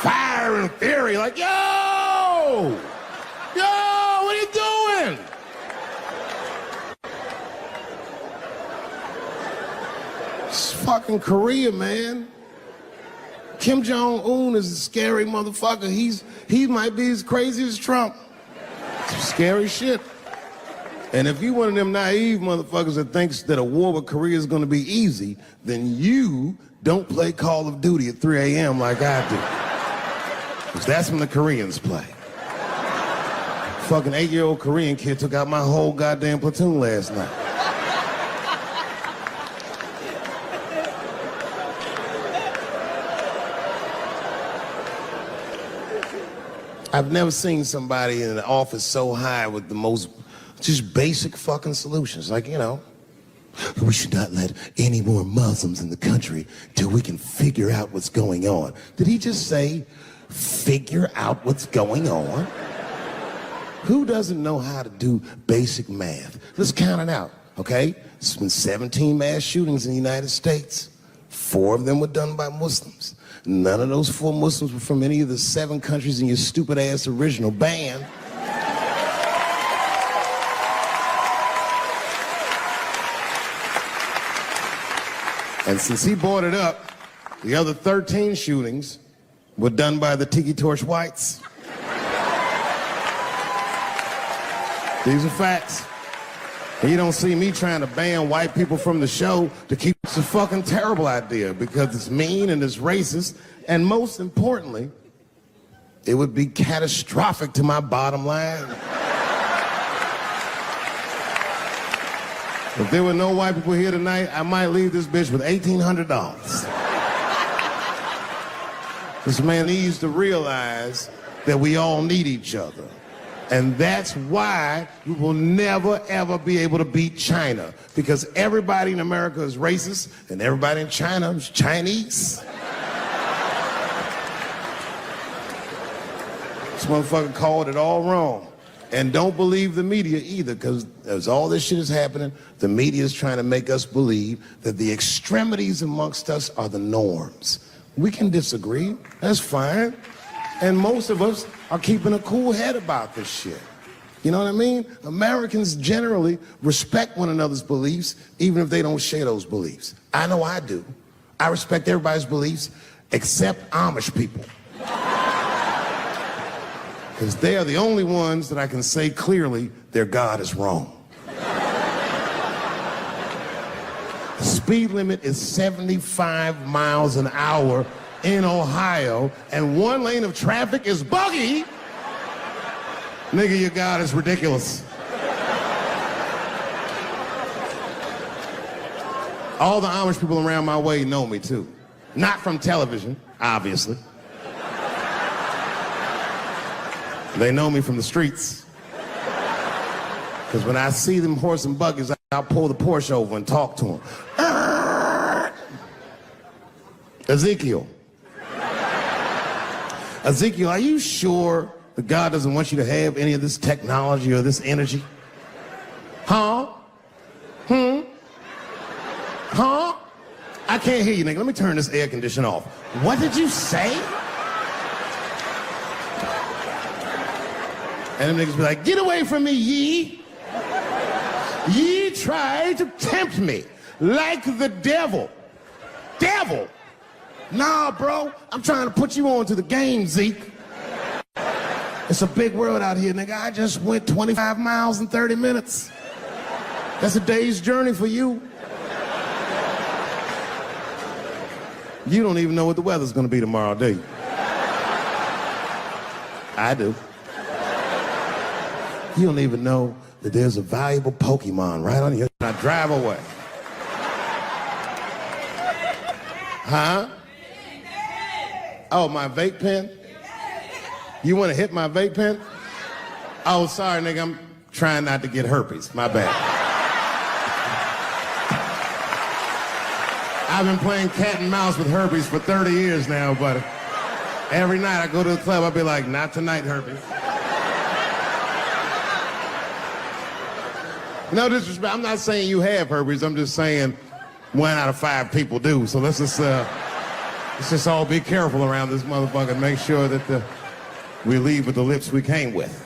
Fire and fury, like, yo! Yo, what are you doing? It's fucking Korea, man. Kim Jong-un is a scary motherfucker. He might be as crazy as Trump. Some scary shit. And if you one of them naive motherfuckers that thinks that a war with Korea is going to be easy, then you don't play Call of Duty at 3 a.m. like I do. Because that's when the Koreans play. Fucking 8-year-old Korean kid took out my whole goddamn platoon last night. I've never seen somebody in an office so high with the most just basic fucking solutions. Like, you know, We should not let any more Muslims in the country till we can figure out what's going on. Did he just say, figure out what's going on? Who doesn't know how to do basic math? Let's count it out, okay? There's been 17 mass shootings in the United States. 4 of them were done by Muslims. None of those 4 Muslims were from any of the 7 countries in your stupid ass original band. And since he brought it up, the other 13 shootings were done by the Tiki Torch Whites. These are facts. And you don't see me trying to ban white people from the show to keep. It's a fucking terrible idea because it's mean and it's racist. And most importantly, it would be catastrophic to my bottom line. If there were no white people here tonight, I might leave this bitch with $1,800. This man needs to realize that we all need each other. And that's why we will never, ever be able to beat China. Because everybody in America is racist, and everybody in China is Chinese. This motherfucker called it all wrong. And don't believe the media either, because as all this shit is happening, the media is trying to make us believe that the extremities amongst us are the norms. We can disagree, that's fine. And most of us are keeping a cool head about this shit. You know what I mean? Americans generally respect one another's beliefs, even if they don't share those beliefs. I know I do. I respect everybody's beliefs except Amish people. Because they are the only ones that I can say clearly their God is wrong. The speed limit is 75 miles an hour in Ohio, and 1 lane of traffic is buggy. Nigga, your God is ridiculous. All the Amish people around my way know me too. Not from television, obviously. They know me from the streets. Because when I see them horse and buggies, I'll pull the Porsche over and talk to them. Ezekiel, are you sure that God doesn't want you to have any of this technology or this energy? Huh? Huh? I can't hear you, nigga. Let me turn this air conditioner off. What did you say? And them niggas be like, get away from me, ye. Ye tried to tempt me like the devil. Devil? Nah, bro, I'm trying to put you on to the game, Zeke. It's a big world out here, nigga. I just went 25 miles in 30 minutes. That's a day's journey for you. You don't even know what the weather's gonna be tomorrow, do you? I do. You don't even know that there's a valuable Pokemon right on your... I drive away. Huh? Oh, my vape pen? You want to hit my vape pen? Oh, sorry, nigga. I'm trying not to get herpes. My bad. I've been playing cat and mouse with herpes for 30 years now, but every night I go to the club, I'll be like, not tonight, herpes. No disrespect. I'm not saying you have herpes. I'm just saying 1 out of 5 people do. So let's just all be careful around this motherfucker and make sure that we leave with the lips we came with.